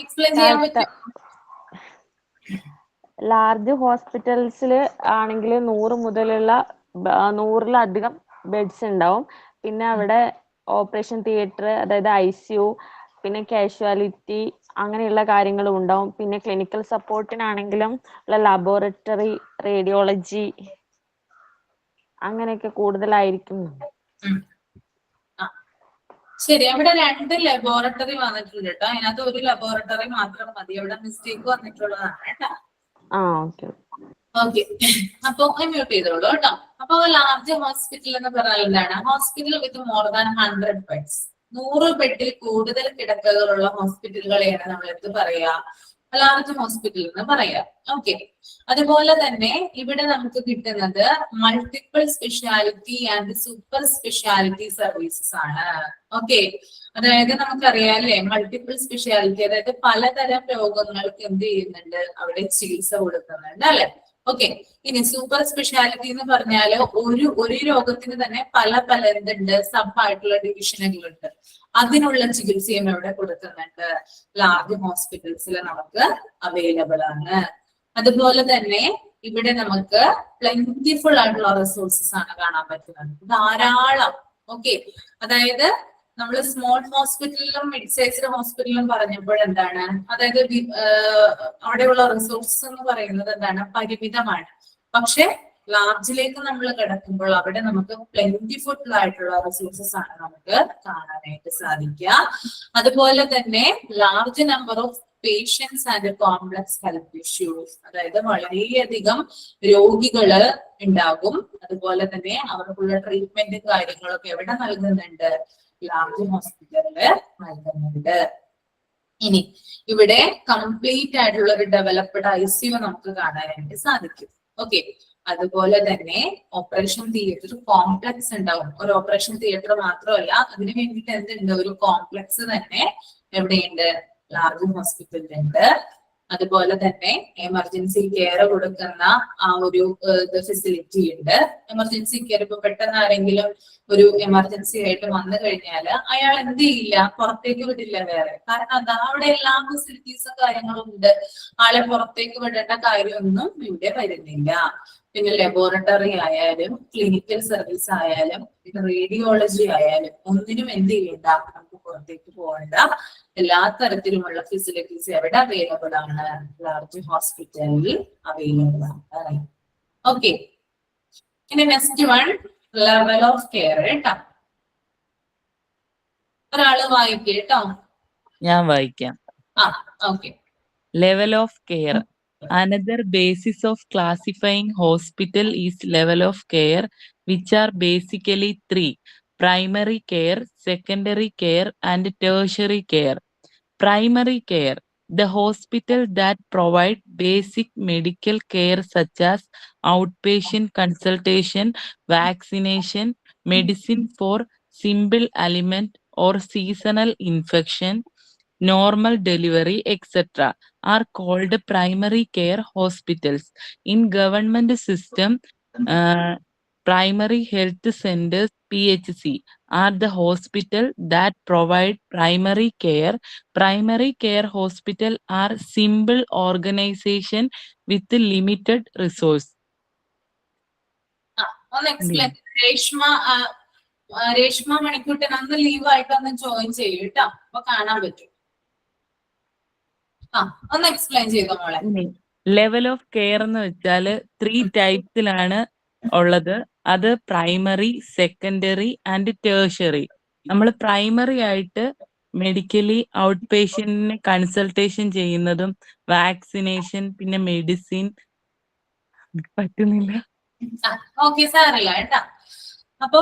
Explain ചെയ്യാൻ പറ്റും. ലാർജ് ഹോസ്പിറ്റൽസിൽ ആണെങ്കിൽ 100 മുതലുള്ള 100-ലധികം ബെഡ്സ് ഉണ്ടാവും. പിന്നെ അവിടെ ഓപ്പറേഷൻ തിയേറ്റർ, അതായത് ICU, പിന്നെ കാഷ്വാലിറ്റി അങ്ങനെയുള്ള കാര്യങ്ങളും ഉണ്ടാവും. പിന്നെ ക്ലിനിക്കൽ സപ്പോർട്ടിനാണെങ്കിലും ഉള്ള ലബോറട്ടറി, റേഡിയോളജി അങ്ങനെയൊക്കെ കൂടുതലായിരിക്കും. ശരി, അവിടെ 2 ലബോറട്ടറി വന്നിട്ടുണ്ട് കേട്ടോ. അതിനകത്ത് ഒരു ലബോറട്ടറി മാത്രം മതി. അവിടെ മിസ്റ്റേക്ക് വന്നിട്ടുള്ളതാണ് കേട്ടോ. ഓക്കെ. അപ്പൊ മ്യൂട്ട് ചെയ്തോളൂ കേട്ടോ. അപ്പൊ ലാർജ് ഹോസ്പിറ്റൽ എന്ന് പറഞ്ഞാൽ എന്താണ്? Hospital with more than 100 beds, 100 ബെഡിൽ കൂടുതൽ കിടക്കകളുള്ള ഹോസ്പിറ്റലുകളെയാണ് നമ്മൾ എന്ത് പറയാ? ലാർജ് ഹോസ്പിറ്റൽ എന്ന് പറയാം. ഓക്കെ. അതുപോലെ തന്നെ ഇവിടെ നമുക്ക് കിട്ടുന്നത് multiple speciality and super speciality services ആണ്. ഓക്കെ. അതായത് നമുക്കറിയാം അല്ലെ, മൾട്ടിപ്പിൾ സ്പെഷ്യാലിറ്റി, അതായത് പലതരം രോഗങ്ങൾക്ക് എന്ത് ചെയ്യുന്നുണ്ട്? അവിടെ ചികിത്സ കൊടുക്കുന്നുണ്ട് അല്ലെ. ഓക്കെ. ഇനി സൂപ്പർ സ്പെഷ്യാലിറ്റി എന്ന് പറഞ്ഞാല് ഒരു രോഗത്തിന് തന്നെ പല എന്തുണ്ട്? സബ് ആയിട്ടുള്ള ഡിവിഷനുകളുണ്ട്. അതിനുള്ള ചികിത്സയും ഇവിടെ കൊടുക്കുന്നുണ്ട്. ലാർജ് ഹോസ്പിറ്റൽസിൽ നമുക്ക് അവൈലബിൾ ആണ്. അതുപോലെ തന്നെ ഇവിടെ നമുക്ക് പ്ലെന്റിഫുൾ ആയിട്ടുള്ള റിസോഴ്സസ് ആണ് കാണാൻ പറ്റുന്നത്, ധാരാളം. ഓക്കെ. അതായത് നമ്മൾ സ്മോൾ ഹോസ്പിറ്റലിലും മിഡ് സൈസ്ഡ് ഹോസ്പിറ്റലിലും പറഞ്ഞപ്പോൾ എന്താണ്? അതായത് അവിടെയുള്ള റിസോഴ്സസ് എന്ന് പറയുന്നത് എന്താണ്? പരിമിതമാണ്. പക്ഷെ ലാർജിലേക്ക് നമ്മൾ കിടക്കുമ്പോൾ അവിടെ നമുക്ക് പ്ലെന്റിഫുൾ ആയിട്ടുള്ള റിസോഴ്സസ് ആണ് നമുക്ക് കാണാനായിട്ട് സാധിക്കുക. അതുപോലെ തന്നെ large number of patients and complex health issues, അതായത് വളരെയധികം രോഗികള് ഉണ്ടാകും. അതുപോലെ തന്നെ അവർക്കുള്ള ട്രീറ്റ്മെന്റ് കാര്യങ്ങളൊക്കെ എവിടെ നൽകുന്നുണ്ട്? ലാർജ് ഹോസ്പിറ്റലില് നൽകുന്നുണ്ട്. ഇനി ഇവിടെ കംപ്ലീറ്റ് ആയിട്ടുള്ള ഒരു ഡെവലപ്ഡ് ICU നമുക്ക് കാണാനായിട്ട് സാധിക്കും. ഓക്കെ. അതുപോലെ തന്നെ ഓപ്പറേഷൻ തിയേറ്റർ കോംപ്ലക്സ് ഉണ്ടാവും. ഒരു ഓപ്പറേഷൻ തിയേറ്റർ മാത്രമല്ല, അതിന് വേണ്ടിയിട്ട് എന്തുണ്ട്? ഒരു കോംപ്ലക്സ് തന്നെ എവിടെയുണ്ട്? ലാർജ് ഹോസ്പിറ്റലിലുണ്ട്. അതുപോലെ തന്നെ എമർജൻസി കെയർ കൊടുക്കുന്ന ആ ഒരു ഫെസിലിറ്റി ഉണ്ട്. എമർജൻസി കെയർ ഇപ്പൊ പെട്ടെന്ന് ആരെങ്കിലും ഒരു എമർജൻസി ആയിട്ട് വന്നു കഴിഞ്ഞാല് അയാൾ എന്ത് ചെയ്യില്ല? പുറത്തേക്ക് വിടില്ല വേറെ. കാരണം എന്താ? അവിടെ എല്ലാ ഫെസിലിറ്റീസും കാര്യങ്ങളും ഉണ്ട്. ആളെ പുറത്തേക്ക് വിടേണ്ട കാര്യമൊന്നും ഇവിടെ വരുന്നില്ല. പിന്നെ ലബോറട്ടറി ആയാലും ക്ലിനിക്കൽ സർവീസ് ആയാലും റേഡിയോളജി ആയാലും ഒന്നിനും എന്ത് ചെയ്യണ്ട? നമുക്ക് പുറത്തേക്ക് പോകേണ്ട. എല്ലാ തരത്തിലുമുള്ള ഫെസിലിറ്റീസ് എവിടെ അവൈലബിൾ ആണ്? ലാർജ് ഹോസ്പിറ്റലിൽ അവൈലബിൾ ആണ്. ഓക്കെ. ഇനി next one, level of care കേട്ടോ. ഒരാള് വായിക്കേട്ടോ. ഞാൻ വായിക്കാം. Okay. Level of care. Another basis of classifying hospital is level of care, which are basically 3: primary care, secondary care, and tertiary care. Primary care: the hospital that provide basic medical care such as outpatient consultation, vaccination, medicine for simple ailment or seasonal infection, normal delivery, etc. are called primary care hospitals. In government system, primary health centers, PHC, are the hospital that provide primary care. Primary care hospital are simple organization with limited resource. ഒന്ന് എക്സ്പ്ലെയിൻ. രേഷ്മ മണിക്കൂട്ടൻ അന്ന് ലീവായിട്ട് ഒന്ന് ജോയിൻ ചെയ്യും കേട്ടോ. അപ്പൊ കാണാൻ പറ്റും. ഒന്ന് എക്സ്പ്ലെയിൻ ചെയ്തോ മോളെ. ലെവൽ ഓഫ് കെയർ എന്ന് വെച്ചാല് 3 ടൈപ്സിലാണ് ഉള്ളത്. അത് പ്രൈമറി, സെക്കൻഡറി ആൻഡ് ടേഴ്ഷറി. നമ്മൾ പ്രൈമറി ആയിട്ട് മെഡിക്കലി ഔട്ട് പേഷ്യന്റിനെ കൺസൾട്ടേഷൻ ചെയ്യുന്നതും വാക്സിനേഷൻ പിന്നെ മെഡിസിൻ പറ്റുന്നില്ല. ഓക്കെ, സാറില്ല കേട്ടാ. അപ്പൊ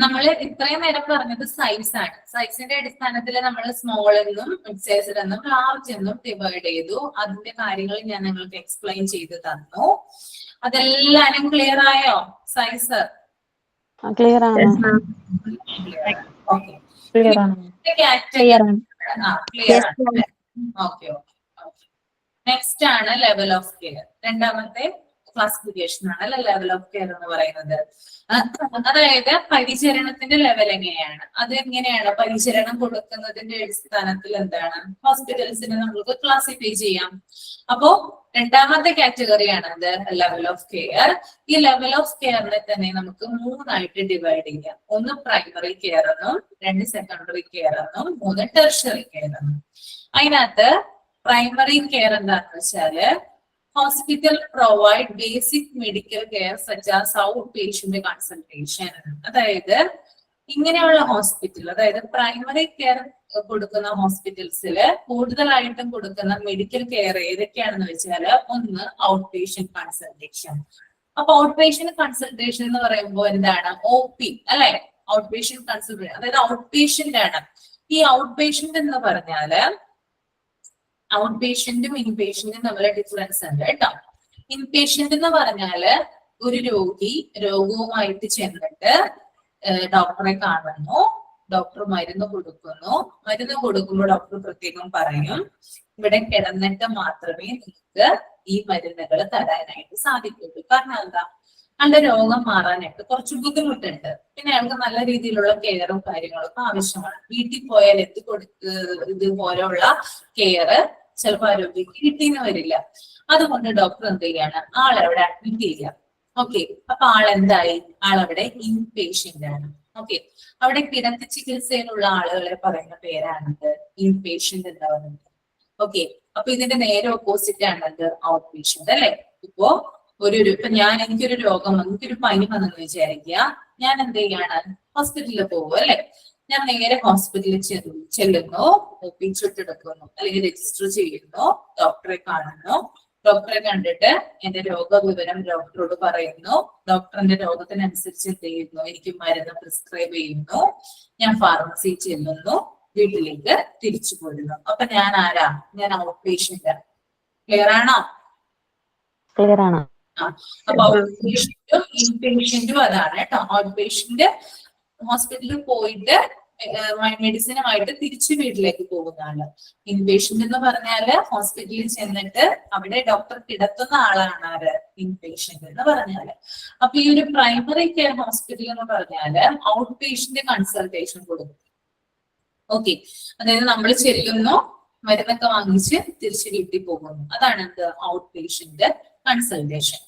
നമ്മൾ ഇത്രയും നേരം പറഞ്ഞത് സൈസ് ആണ്. സൈസിന്റെ അടിസ്ഥാനത്തിൽ നമ്മൾ സ്മോൾ എന്നും മിഡ് സൈസ് എന്നും ലാർജ് എന്നും ഡിവൈഡ് ചെയ്തു. അതിന്റെ കാര്യങ്ങൾ ഞാൻ നിങ്ങൾക്ക് എക്സ്പ്ലെയിൻ ചെയ്ത് തന്നു. അതെല്ലാരും ക്ലിയർ ആയോ? സൈസ് ക്ലിയർ ആണ്. ഓക്കെ, Clear ആണ്. ക്ലിയർ ആണ്. Okay okay. നെക്സ്റ്റ് ആണ് ലെവൽ ഓഫ് കെയർ. രണ്ടാമത്തെ ക്ലാസിഫിക്കേഷൻ ആണ് ലെവൽ ഓഫ് കെയർ എന്ന് പറയുന്നത്. അതായത് പരിചരണത്തിന്റെ ലെവൽ എങ്ങനെയാണ്, അത് എങ്ങനെയാണ് പരിചരണം കൊടുക്കുന്നതിന്റെ അടിസ്ഥാനത്തിൽ എന്താണ് ഹോസ്പിറ്റൽസിനെ നമുക്ക് ക്ലാസിഫൈ ചെയ്യാം. അപ്പോ രണ്ടാമത്തെ കാറ്റഗറിയാണ് അത് ലെവൽ ഓഫ് കെയർ. ഈ ലെവൽ ഓഫ് കെയറിനെ തന്നെ നമുക്ക് മൂന്നായിട്ട് ഡിവൈഡ് ചെയ്യാം. ഒന്ന് പ്രൈമറി കെയർ എന്നും, രണ്ട് സെക്കൻഡറി കെയർ എന്നും, മൂന്ന് ടെർഷ്യറി കെയർ എന്നും. അതിനകത്ത് പ്രൈമറി കെയർ എന്താണെന്ന് വെച്ചാല് hospital provide basic medical care such as outpatient consultation. അതായത് ഇങ്ങനെയുള്ള ഹോസ്പിറ്റൽ, അതായത് പ്രൈമറി കെയർ കൊടുക്കുന്ന ഹോസ്പിറ്റൽസില് കൂടുതലായിട്ടും കൊടുക്കുന്ന മെഡിക്കൽ കെയർ ഏതൊക്കെയാണെന്ന് വെച്ചാൽ ഒന്ന് ഔട്ട് പേഷ്യന്റ് കൺസൾട്ടേഷൻ. അപ്പൊ ഔട്ട് പേഷ്യന്റ് കൺസൾട്ടേഷൻ എന്ന് പറയുമ്പോൾ എന്താണ്? OP അല്ലെ, ഔട്ട് പേഷ്യന്റ് കൺസൾട്ടേഷൻ, അതായത് ഔട്ട് പേഷ്യന്റ് ആണ്. ഈ ഔട്ട് പേഷ്യന്റ് എന്ന് പറഞ്ഞാല് ഔട്ട് പേഷ്യന്റും ഇൻപേഷ്യന്റും തമ്മിൽ ഡിഫറൻസ് ഉണ്ട് കേട്ടോ. ഇൻപേഷ്യന്റ് എന്ന് പറഞ്ഞാല് ഒരു രോഗി രോഗവുമായിട്ട് ചെന്നിട്ട് ഡോക്ടറെ കാണുന്നു, ഡോക്ടർ മരുന്ന് കൊടുക്കുന്നു. മരുന്ന് കൊടുക്കുമ്പോൾ ഡോക്ടർ പ്രത്യേകം പറയും ഇവിടെ കിടന്നിട്ട് മാത്രമേ നിങ്ങൾക്ക് ഈ മരുന്നുകൾ തരാനായിട്ട് സാധിക്കുള്ളൂ. കാരണം എന്താ? അയാളുടെ രോഗം മാറാനായിട്ട് കുറച്ച് ബുദ്ധിമുട്ടുണ്ട്. പിന്നെ അയാൾക്ക് നല്ല രീതിയിലുള്ള കെയറും കാര്യങ്ങളൊക്കെ ആവശ്യമാണ്. വീട്ടിൽ പോയാൽ ഇതുപോലെയുള്ള കെയർ ചിലപ്പോൾ ആ രോഗിക്ക് കിട്ടിയെന്ന് വരില്ല. അതുകൊണ്ട് ഡോക്ടർ എന്ത് ചെയ്യാണ്? ആളവിടെ അഡ്മിറ്റ് ചെയ്യുക. ഓക്കെ, അപ്പൊ ആളെന്തായി? ആളവിടെ ഇൻപേഷ്യന്റ് ആണ്. ഓക്കെ, അവിടെ കിടത്തി ചികിത്സയിലുള്ള ആളുകളെ പറയുന്ന പേരാണത് ഇൻപേഷ്യന്റ് എന്ന് പറയുന്നത്. ഓക്കെ, അപ്പൊ ഇതിന്റെ നേരെ ഓപ്പോസിറ്റ് ആണത് ഔട്ട് പേഷ്യന്റ് അല്ലെ. ഇപ്പോ ഇപ്പൊ എനിക്കൊരു രോഗം, എനിക്കൊരു പനി വന്നെന്ന് വിചാരിക്കുക. ഞാൻ എന്ത് ചെയ്യാണ്? ഹോസ്പിറ്റലിൽ പോകും അല്ലെ. ഞാൻ നേരെ ഹോസ്പിറ്റലിൽ ചെല്ലുന്നു, ചുട്ടെടുക്കുന്നു അല്ലെങ്കിൽ രജിസ്റ്റർ ചെയ്യുന്നു, ഡോക്ടറെ കാണുന്നു. ഡോക്ടറെ കണ്ടിട്ട് എന്റെ രോഗവിവരം ഡോക്ടറോട് പറയുന്നു. ഡോക്ടറിന്റെ രോഗത്തിനനുസരിച്ച് എന്ത് ചെയ്യുന്നു? എനിക്ക് മരുന്ന് പ്രിസ്ക്രൈബ് ചെയ്യുന്നു. ഞാൻ ഫാർമസി ചെല്ലുന്നു, വീട്ടിലേക്ക് തിരിച്ചു പോരുന്നു. അപ്പൊ ഞാൻ ആരാ? ഞാൻ ഔട്ട് പേഷ്യന്റ്. ക്ലിയർ ആണോ? ക്ലിയർ ആണ്. അപ്പൊ ഔട്ട് പേഷ്യന്റും ഇൻപേഷ്യന്റും അതാണ് കേട്ടോ. ഔട്ട് പേഷ്യന്റ് ഹോസ്പിറ്റലിൽ പോയിട്ട് മെഡിസിനുമായിട്ട് തിരിച്ചു വീട്ടിലേക്ക് പോകുന്നതാണ്. ഇൻപേഷ്യന്റ് എന്ന് പറഞ്ഞാല് ഹോസ്പിറ്റലിൽ ചെന്നിട്ട് അവിടെ ഡോക്ടർ കിടത്തുന്ന ആളാണ് ആര്? ഇൻപേഷ്യന്റ് എന്ന് പറഞ്ഞാല്. അപ്പൊ ഈ ഒരു പ്രൈമറി കെയർ ഹോസ്പിറ്റൽ എന്ന് പറഞ്ഞാല് ഔട്ട് പേഷ്യന്റ് കൺസൾട്ടേഷൻ കൊടുക്കും. ഓക്കെ, അതായത് നമ്മൾ ചെല്ലുന്നു, മരുന്നൊക്കെ വാങ്ങിച്ച് തിരിച്ചു വീട്ടിൽ പോകുന്നു. അതാണ് എന്ത്? Out patient consultation.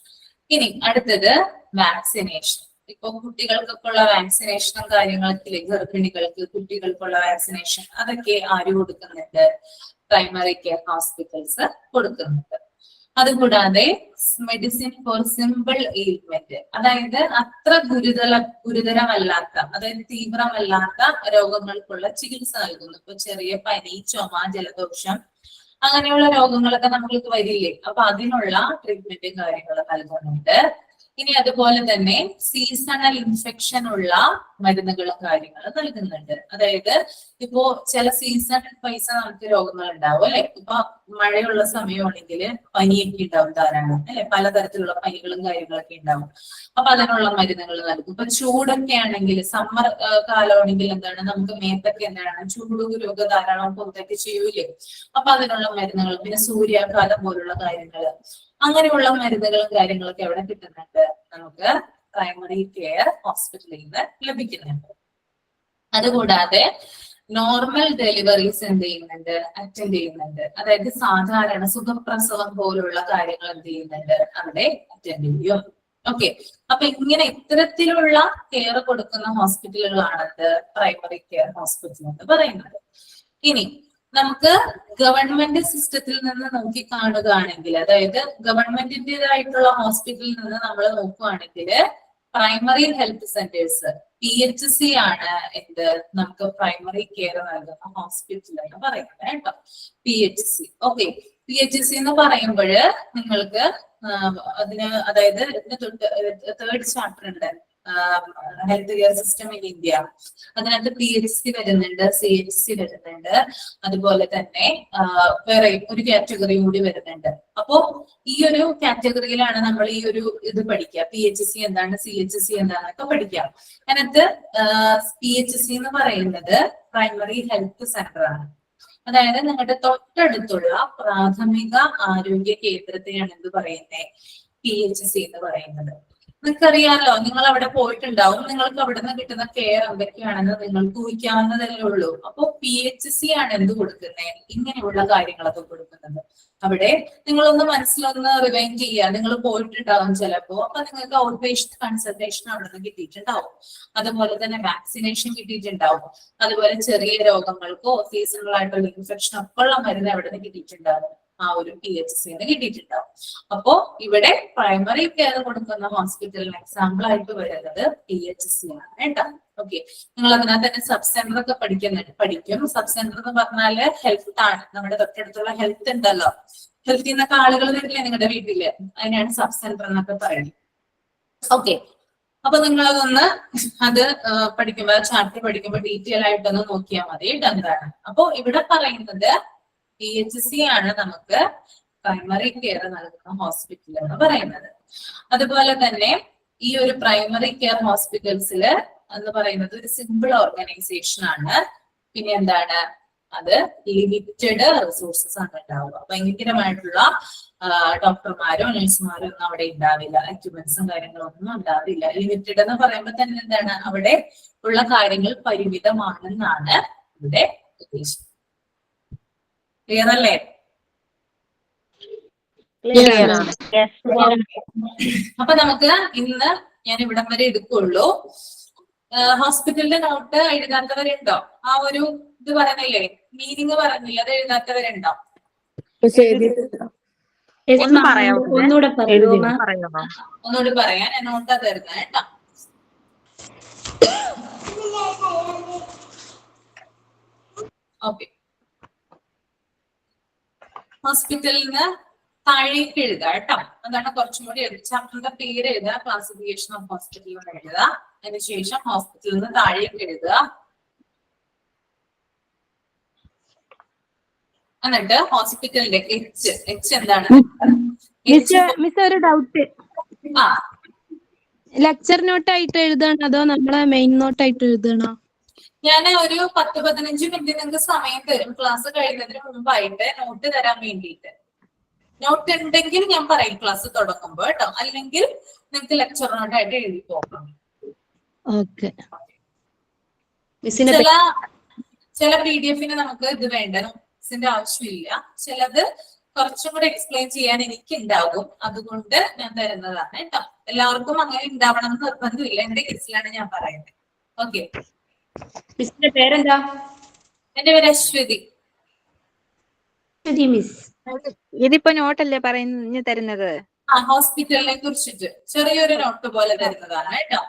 ഇനി അടുത്തത് വാക്സിനേഷൻ. ഇപ്പൊ കുട്ടികൾക്കൊക്കെ ഉള്ള വാക്സിനേഷനും കാര്യങ്ങളൊക്കെ, ഗർഭിണികൾക്ക് കുട്ടികൾക്കുള്ള വാക്സിനേഷൻ അതൊക്കെ ആര് കൊടുക്കുന്നുണ്ട്? പ്രൈമറി കെയർ ഹോസ്പിറ്റൽസ് കൊടുക്കുന്നുണ്ട്. അതുകൂടാതെ മെഡിസിൻ ഫോർ സിമ്പിൾ എയിൽമെന്റ്, അതായത് അത്ര ഗുരുതരമല്ലാത്ത, അതായത് തീവ്രമല്ലാത്ത രോഗങ്ങൾക്കുള്ള ചികിത്സ നൽകുന്നു. ഇപ്പൊ ചെറിയ പനി, ചുമ, ജലദോഷം അങ്ങനെയുള്ള രോഗങ്ങളൊക്കെ നമ്മൾക്ക് വരില്ലേ. അപ്പൊ അതിനുള്ള ട്രീറ്റ്മെന്റും കാര്യങ്ങളും നൽകുന്നുണ്ട്. ഇനി അതുപോലെ തന്നെ സീസണൽ ഇൻഫെക്ഷൻ ഉള്ള മരുന്നുകളും കാര്യങ്ങളും നൽകുന്നുണ്ട്. അതായത് ഇപ്പോ ചില സീസൺ പൈസ നമുക്ക് രോഗങ്ങൾ ഉണ്ടാവും അല്ലെ. ഇപ്പൊ മഴയുള്ള സമയമാണെങ്കിൽ പനിയൊക്കെ ഉണ്ടാവും ധാരാളം അല്ലെ. പലതരത്തിലുള്ള പനികളും കാര്യങ്ങളൊക്കെ ഉണ്ടാവും. അപ്പൊ അതിനുള്ള മരുന്നുകൾ നൽകും. ഇപ്പൊ ചൂടൊക്കെ ആണെങ്കിൽ, സമ്മർ കാലമാണെങ്കിൽ എന്താണ്, നമുക്ക് മേത്തൊക്കെ എന്താണ് ചൂട് രോഗം ധാരാളം പുറത്തേക്ക് ചെയ്യൂലേ. അപ്പൊ അതിനുള്ള മരുന്നുകൾ, പിന്നെ സൂര്യാഘാതം പോലുള്ള കാര്യങ്ങൾ, അങ്ങനെയുള്ള മരുന്നുകളും കാര്യങ്ങളൊക്കെ എവിടെ കിട്ടുന്നുണ്ട്? നമുക്ക് പ്രൈമറി കെയർ ഹോസ്പിറ്റലിൽ നിന്ന് ലഭിക്കുന്നുണ്ട്. അതുകൂടാതെ നോർമൽ ഡെലിവറീസ് എന്ത് ചെയ്യുന്നുണ്ട്? അറ്റൻഡ് ചെയ്യുന്നുണ്ട്. അതായത് സാധാരണ സുഖപ്രസവം പോലുള്ള കാര്യങ്ങൾ എന്ത് ചെയ്യുന്നുണ്ട്? അവിടെ അറ്റൻഡ് ചെയ്യും. ഓക്കെ, അപ്പൊ ഇങ്ങനെ ഇത്തരത്തിലുള്ള കെയർ കൊടുക്കുന്ന ഹോസ്പിറ്റലുകളാണത് പ്രൈമറി കെയർ ഹോസ്പിറ്റൽ എന്ന് പറയുന്നത്. ഇനി നമുക്ക് ഗവൺമെന്റ് സിസ്റ്റത്തിൽ നിന്ന് നോക്കി കാണുകയാണെങ്കിൽ, അതായത് ഗവൺമെന്റിന്റേതായിട്ടുള്ള ഹോസ്പിറ്റലിൽ നിന്ന് നമ്മൾ നോക്കുകയാണെങ്കിൽ പ്രൈമറി ഹെൽത്ത് സെന്റേഴ്സ് PHC ആണ് എന്ത്? നമുക്ക് പ്രൈമറി കെയർ നൽകുന്ന ഹോസ്പിറ്റൽ എന്ന് പറയുന്നത് കേട്ടോ. PHC. ഓക്കെ, PHC എന്ന് പറയുമ്പോൾ നിങ്ങൾക്ക് അതിന്, അതായത് തേർഡ് ചാപ്റ്റർ ഉണ്ട് health care system in India. അതിനകത്ത് PHC വരുന്നുണ്ട്, CHC വരുന്നുണ്ട്, അതുപോലെ തന്നെ വേറെ ഒരു കാറ്റഗറി കൂടി വരുന്നുണ്ട്. അപ്പോ ഈ ഒരു കാറ്റഗറിയിലാണ് നമ്മൾ ഈ ഒരു ഇത് പഠിക്കുക. PHC എന്താണ്, CHC എന്താണെന്നൊക്കെ പഠിക്കാം. അതിനകത്ത് PHC എന്ന് പറയുന്നത് പ്രൈമറി ഹെൽത്ത് സെന്റർ ആണ്. അതായത് നിങ്ങളുടെ തൊട്ടടുത്തുള്ള പ്രാഥമിക ആരോഗ്യ കേന്ദ്രത്തെയാണ് എന്ത് പറയുന്നത്, PHC എന്ന് പറയുന്നത്. നിങ്ങൾക്കറിയാമല്ലോ, നിങ്ങൾ അവിടെ പോയിട്ടുണ്ടാവും, നിങ്ങൾക്ക് അവിടെ നിന്ന് കിട്ടുന്ന കെയർ എന്തൊക്കെയാണെന്ന് നിങ്ങൾക്ക് ഊഹിക്കാവുന്നതല്ലേ ഉള്ളൂ. അപ്പൊ PHC ആണ് എന്ത് കൊടുക്കുന്നത്, ഇങ്ങനെയുള്ള കാര്യങ്ങളൊക്കെ കൊടുക്കുന്നത്. അവിടെ നിങ്ങളൊന്ന് മനസ്സിലൊന്ന് റിവൈൻഡ് ചെയ്യുക. നിങ്ങൾ പോയിട്ടുണ്ടാവും ചിലപ്പോ, അപ്പൊ നിങ്ങൾക്ക് ഔട്ട് പേഷ്യന്റ് കൺസൾട്ടേഷൻ അവിടെ നിന്ന് കിട്ടിയിട്ടുണ്ടാവും. അതുപോലെ തന്നെ വാക്സിനേഷൻ കിട്ടിയിട്ടുണ്ടാവും. അതുപോലെ ചെറിയ രോഗങ്ങൾക്കോ സീസണൽ ആയിട്ടുള്ള ഇൻഫെക്ഷൻ ഒക്കെ ഉള്ള മരുന്ന് അവിടെ നിന്ന് കിട്ടിയിട്ടുണ്ടാവും. ആ ഒരു PHC കിട്ടിയിട്ടുണ്ടാവും. അപ്പോ ഇവിടെ പ്രൈമറി കെയർ കൊടുക്കുന്ന ഹോസ്പിറ്റലിന് എക്സാമ്പിൾ ആയിട്ട് വരുന്നത് PHC ആണ് കേട്ടോ. ഓക്കെ, നിങ്ങൾ അതിനകത്ത് തന്നെ സബ് സെന്റർ ഒക്കെ പഠിക്കും. സബ് സെന്റർ എന്ന് പറഞ്ഞാല് ഹെൽത്ത് ആണ്. നമ്മുടെ തൊട്ടടുത്തുള്ള ഹെൽത്ത് ഉണ്ടല്ലോ, ഹെൽത്തിൽ നിന്നൊക്കെ ആളുകൾ വരില്ലേ നിങ്ങളുടെ വീട്ടില്, അതിനാണ് സബ് സെന്റർ എന്നൊക്കെ പറയുന്നത്. ഓക്കെ, അപ്പൊ നിങ്ങളതൊന്ന് അത് പഠിക്കുമ്പോൾ, ചാപ്റ്റർ പഠിക്കുമ്പോൾ ഡീറ്റെയിൽ ആയിട്ടൊന്ന് നോക്കിയാൽ മതി. എന്താണ് അപ്പൊ ഇവിടെ പറയുന്നത് PHC ആണ് നമുക്ക് പ്രൈമറി കെയർ നൽകുന്ന ഹോസ്പിറ്റൽ എന്ന് പറയുന്നത്. അതുപോലെ തന്നെ ഈ ഒരു പ്രൈമറി കെയർ ഹോസ്പിറ്റൽസില് എന്ന് പറയുന്നത് ഒരു സിമ്പിൾ ഓർഗനൈസേഷൻ ആണ്. പിന്നെ എന്താണ്, അത് ലിമിറ്റഡ് റിസോഴ്സസ് ആണ് ഉണ്ടാവുക. ഭയങ്കരമായിട്ടുള്ള ഡോക്ടർമാരോ നഴ്സുമാരോ ഒന്നും അവിടെ ഉണ്ടാവില്ല. എക്യുപ്മെന്റ്സും കാര്യങ്ങളും ഒന്നും ഉണ്ടാവില്ല. ലിമിറ്റഡ് എന്ന് പറയുമ്പോൾ തന്നെ എന്താണ്, അവിടെ ഉള്ള കാര്യങ്ങൾ പരിമിതമാണെന്നാണ് ഇവിടെ ഉദ്ദേശിക്കുന്നത്. ക്ലിയർ അല്ലേ? അപ്പൊ നമുക്ക് ഇന്ന് ഞാൻ ഇവിടം വരെ എടുക്കുള്ളൂ. ഹോസ്പിറ്റലിന്റെ നോട്ട് എഴുതാത്തവരുണ്ടോ? ആ ഒരു ഇത് പറഞ്ഞില്ലേ, മീനിങ് പറഞ്ഞില്ലേ, അത് എഴുതാത്തവരുണ്ടോ? ഒന്ന് പറയാമോ? ഒന്നുകൂടെ ഒന്നുകൂടി പറയാൻ ഞാൻ നോട്ടാ തരുന്നത് കേട്ടോ. ഓക്കെ, ഹോസ്പിറ്റലിന് താഴേക്ക് എഴുതുക കേട്ടോ. അതാണ് കുറച്ചും കൂടി ചാപ്റ്ററിന്റെ പേര് എഴുതുക, ക്ലാസിഫിക്കേഷൻ ഓഫ് ഹോസ്പിറ്റൽ എന്ന് എഴുതുക. അതിനുശേഷം ഹോസ്പിറ്റലിൽ നിന്ന് താഴേക്ക് എഴുതുക. എന്നിട്ട് ഹോസ്പിറ്റലിന്റെ H എന്താണ്? മിസ് ഒരു ഡൗട്ട്, ആ, ലെക്ചർ നോട്ട് ആയിട്ട് എഴുതണോ അതോ നമ്മളെ മെയിൻ നോട്ട് ആയിട്ട് എഴുതണോ? ഞാൻ ഒരു 10-15 മിനിറ്റ് നിങ്ങൾക്ക് സമയം തരും ക്ലാസ് കഴിയുന്നതിന് മുമ്പായിട്ട് നോട്ട് തരാൻ വേണ്ടിയിട്ട്. നോട്ട് ഉണ്ടെങ്കിൽ ഞാൻ പറയും ക്ലാസ് തുടങ്ങുമ്പോ കേട്ടോ, അല്ലെങ്കിൽ നിങ്ങൾക്ക് ലെക്ചർ നോട്ടായിട്ട് എഴുതി പോകാം. ഓക്കെ. ചില PDF-ന് നമുക്ക് ഇത് വേണ്ട, നോട്ട്സിന്റെ ആവശ്യമില്ല. ചിലത് കുറച്ചും കൂടെ എക്സ്പ്ലെയിൻ ചെയ്യാൻ എനിക്ക് ഉണ്ടാകും, അതുകൊണ്ട് ഞാൻ തരുന്നതാണ് കേട്ടോ. എല്ലാവർക്കും അങ്ങനെ ഉണ്ടാവണം എന്ന് നിർബന്ധമില്ല. എന്റെ കേസിലാണ് ഞാൻ പറയുന്നത്. ഓക്കെ, മിസ്സിന്റെ പേരെന്താ? എന്റെ പേര് അശ്വതി. മിസ്, ഇതിപ്പോ നോട്ടല്ലേ പറഞ്ഞു തരുന്നത്? ആ, ഹോസ്പിറ്റലിനെ കുറിച്ചിട്ട് ചെറിയൊരു നോട്ട് പോലെ തരുന്നതാണ് കേട്ടോ.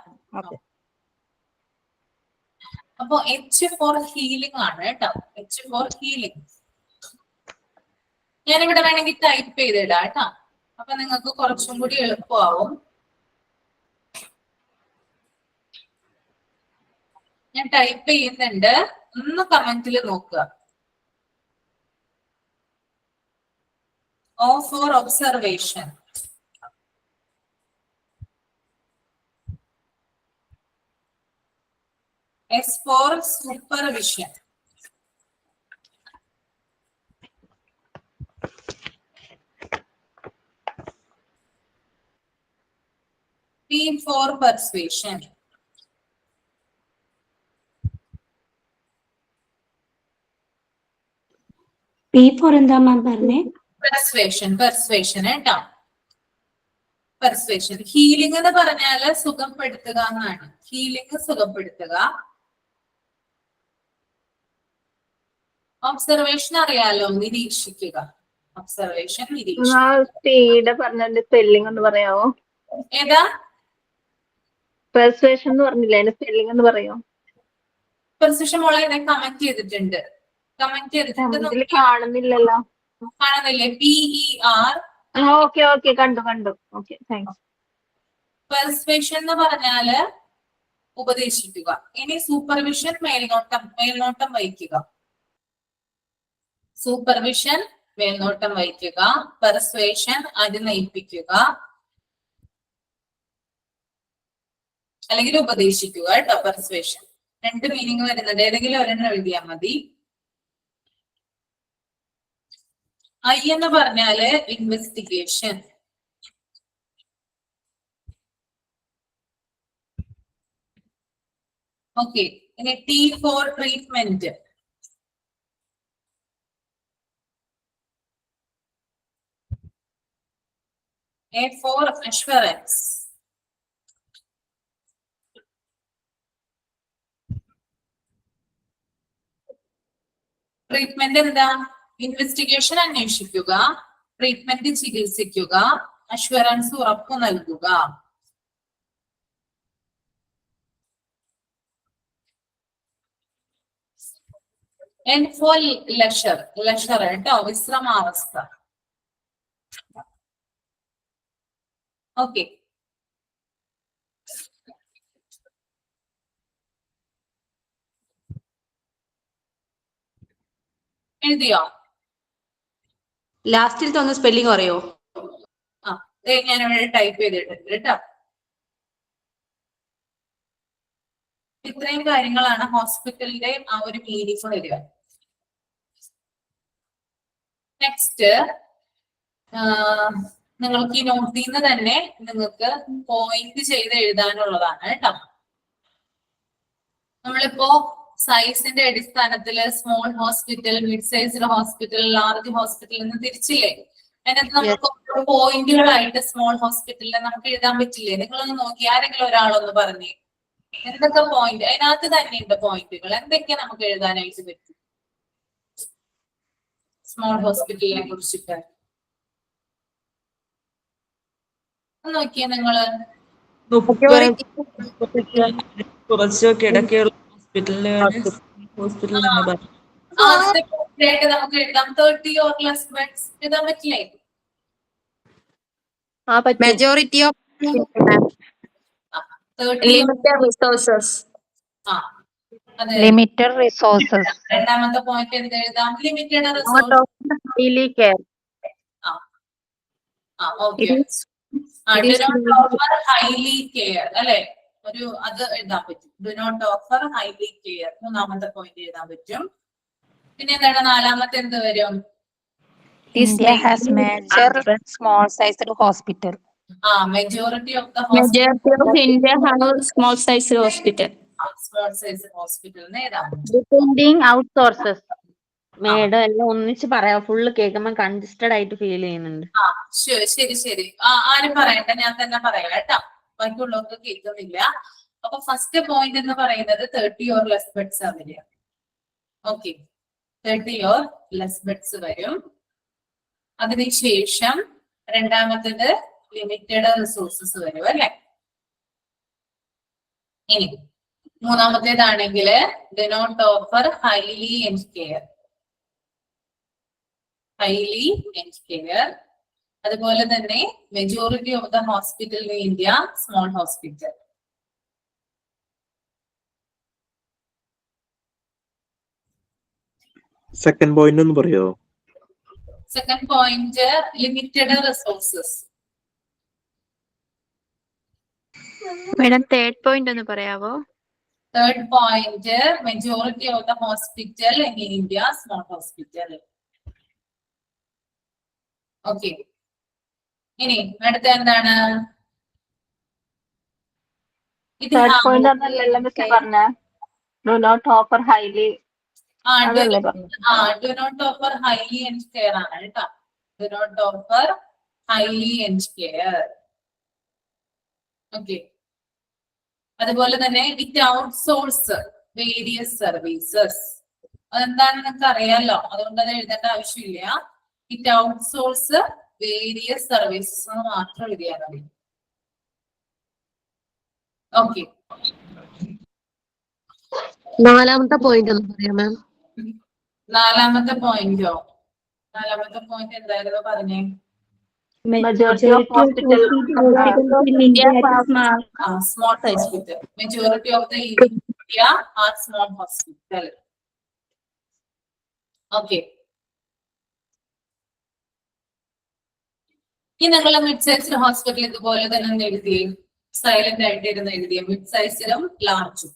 അപ്പൊ H ഫോർ ഹീലിംഗ് ആണ് കേട്ടോ. H ഫോർ ഹീലിംഗ് ഞാനിവിടെ വേണമെങ്കിൽ ടൈപ്പ് ചെയ്തിടാം കേട്ടോ. അപ്പൊ നിങ്ങൾക്ക് കുറച്ചും കൂടി എളുപ്പമാവും. ഞാൻ ടൈപ്പ് ചെയ്യുന്നുണ്ട്, ഒന്ന് കമന്റിൽ നോക്കുക. O for observation. S for supervision. P for persuasion. P for എന്താ മാം പറഞ്ഞേ? പെർസ്വേഷൻ കേട്ടോ. പെർസ്വേഷൻ. ഹീലിംഗ് എന്ന് പറഞ്ഞാല് സുഖപ്പെടുത്തുക എന്നാണ്. ഹീലിംഗ് സുഖപ്പെടുത്തുക. ഒബ്സർവേഷൻ അറിയാലോ, നിരീക്ഷിക്കുക. ഒബ്സർവേഷൻ, നിരീക്ഷിക്കുക. പറഞ്ഞതിന്റെ സ്പെല്ലിംഗ് ഒന്ന് പറയാമോ? ഏതാ? പെർസ്വേഷൻ എന്ന് പറഞ്ഞില്ല, അതിന്റെ സ്പെല്ലിംഗ് ഒന്ന് പറയാമോ? പെർസ്വേഷൻ മോളെ കമന്റ് ചെയ്തിട്ടുണ്ട്. കാണുന്നില്ലല്ലോ. കാണുന്നില്ലേ? PER. ഓക്കെ കണ്ടു. Okay, thanks. പെർസ്വേഷൻ എന്ന് പറഞ്ഞാല് ഉപദേശിക്കുക. ഇനി സൂപ്പർവിഷൻ മേൽനോട്ടം വഹിക്കുക. സൂപ്പർവിഷൻ മേൽനോട്ടം വഹിക്കുക. പെർസ്വേഷൻ അനുനയിപ്പിക്കുക അല്ലെങ്കിൽ ഉപദേശിക്കുക കേട്ടോ. പെർസ്വേഷൻ 2 മീനിങ് വരുന്നുണ്ട്, ഏതെങ്കിലും ഒരെണ്ണം എഴുതിയാൽ മതി. ഐ എന്ന് പറഞ്ഞാല് ഇൻവെസ്റ്റിഗേഷൻ. ഓക്കെ, ഇനി T for treatment. A for assurance. Treatment എന്താ? ഇൻവെസ്റ്റിഗേഷൻ അന്വേഷിക്കുക, ട്രീറ്റ്മെന്റ് ചികിത്സിക്കുക, അഷ്വറൻസ് ഉറപ്പു നൽകുക. N four leisure. ലെഷർ കേട്ടോ, വിശ്രമാവസ്ഥ. ഓക്കെ, എഴുതിയോ? ലാസ്റ്റിലത്തെ ഒന്ന് സ്പെല്ലിംഗ് പറയോ? ആ, ഞാൻ ഇവിടെ ടൈപ്പ് ചെയ്തിട്ടുണ്ട് കേട്ടോ. ഇത്രയും കാര്യങ്ങളാണ് ഹോസ്പിറ്റലിന്റെ ആ ഒരു മീനിങ് വരിക. നെക്സ്റ്റ്, നിങ്ങൾക്ക് ഈ നോട്ടിൽ നിന്ന് തന്നെ നിങ്ങൾക്ക് പോയിന്റ് ചെയ്ത് എഴുതാനുള്ളതാണ് കേട്ടോ. നമ്മളിപ്പോ സൈസിന്റെ അടിസ്ഥാനത്തില് small hospital, mid sized hospital, large hospital എന്ന് തിരിച്ചില്ലേ? അതിനകത്ത് നമുക്ക് പോയിന്റുകളായിട്ട് സ്മോൾ ഹോസ്പിറ്റലിൽ നമുക്ക് എഴുതാൻ പറ്റില്ലേ? നിങ്ങളൊന്ന് നോക്കി, ആരെങ്കിലും ഒരാളൊന്ന് പറഞ്ഞേ എന്തൊക്കെ പോയിന്റ് അതിനകത്ത് തന്നെയുണ്ട് പോയിന്റുകൾ, എന്തൊക്കെ നമുക്ക് എഴുതാനായിട്ട് പറ്റും സ്മോൾ ഹോസ്പിറ്റലിനെ കുറിച്ചിട്ട്? നോക്കിയേ നിങ്ങള്. കുറച്ച് കിടക്കയുള്ള ഹോസ്പിറ്റലിലാണ് നമുക്ക് എഴുതാം 30 or less beds എഴുതാൻ പറ്റില്ലേ? Majority of limited resources. രണ്ടാമത്തെ പോയിന്റ് എന്ത് എഴുതാം? Limited resource. ഹൈലി കെയർ അല്ലെ, ഒരു അത് എഴുതാൻ പറ്റും. Do not offer highly care മൂന്നാമത്തെ പോയിന്റ് എഴുതാൻ പറ്റും. പിന്നെ എന്താണ് നാലാമത്തെ? എന്ത് വരും? India has major small sized hospital. Majority of the Majority of India have small sized hospital. Small size hospital Depending outsources. Madam എല്ലാം ഒന്നിച്ച് പറയാം, ഫുള്ള് കേൾക്കുമ്പോ കൺജസ്റ്റഡ് ആയിട്ട് ഫീൽ ചെയ്യുന്നുണ്ട്. ശരി ശരി. ആരും പറയണ്ട, ഞാൻ തന്നെ പറയാം കേട്ടോ, ബാക്കിയുള്ളവർക്ക് കേൾക്കുന്നില്ല. അപ്പൊ ഫസ്റ്റ് പോയിന്റ് എന്ന് പറയുന്നത് 30 or less beds ആണ് വരിക. ഓക്കെ, 30 or less beds വരും. അതിനുശേഷം രണ്ടാമത്തേത് ലിമിറ്റഡ് റിസോഴ്സസ് വരും അല്ലെ. ഇനി മൂന്നാമത്തേതാണെങ്കിൽ do not offer highly end care. Highly end care. അതുപോലെ തന്നെ majority of the hospital in India small hospital. Second point ഒന്ന് പറയോ? Second point limited resources. Madam third point ഒന്ന് പറയാവോ? Third point majority of the hospital in India small hospital. Okay, ഇനി അടുത്ത എന്താണ്? Do not offer highly. Do not offer highly end care ആണ് കേട്ടോ. Do not offer highly end care. Okay, അതുപോലെ തന്നെ ഇറ്റ് ഔട്ട്സോഴ്സ് വേരിയസ് സർവീസസ്. അതെന്താണെന്ന് നിങ്ങൾക്ക് അറിയാലോ, അതുകൊണ്ട് അത് എഴുതേണ്ട ആവശ്യമില്ല. ഇറ്റ് ഔട്ട്സോഴ്സ് വേരിയസ് സർവീസസ് എന്ന് മാത്രം എഴുതിയാൽ മതി. ഓക്കെ, നാലാമത്തെ പോയിന്റ് ഒന്ന് പറയാം മാം. നാലാമത്തെ പോയിന്റോ? നാലാമത്തെ പോയിന്റ് എന്തായിരുന്നു പറഞ്ഞേ? Majority of hospitals in India are small. Small hospital. Majority of the India are small hospital. Okay. ഈ നിങ്ങളെ മിഡ് സൈസ് ഹോസ്പിറ്റൽ ഇതുപോലെ തന്നെ ഒന്ന് എഴുതിയേ, സൈലന്റ് ആയിട്ട് ഇരുന്ന് എഴുതിയ മിഡ് സൈസിലും ലാർജും.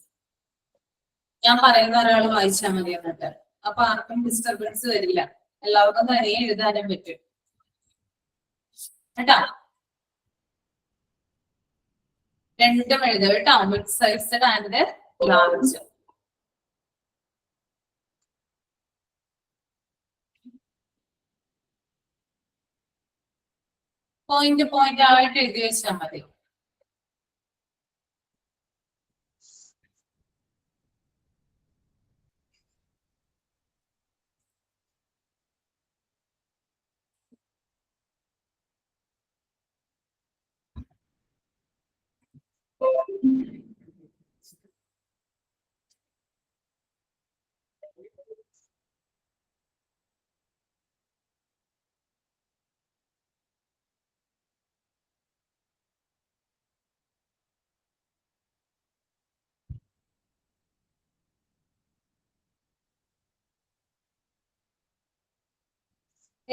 ഞാൻ പറയുന്ന ഒരാൾ വായിച്ചാൽ മതി എന്നിട്ട്, അപ്പൊ ആർക്കും ഡിസ്റ്റർബൻസ് വരില്ല, എല്ലാവർക്കും തനിയെ എഴുതാനും പറ്റും കേട്ടോ. രണ്ടും എഴുതുക കേട്ടോ, mid sized and large. Point ആയിട്ട് എഴുതി വെച്ചാൽ മതി.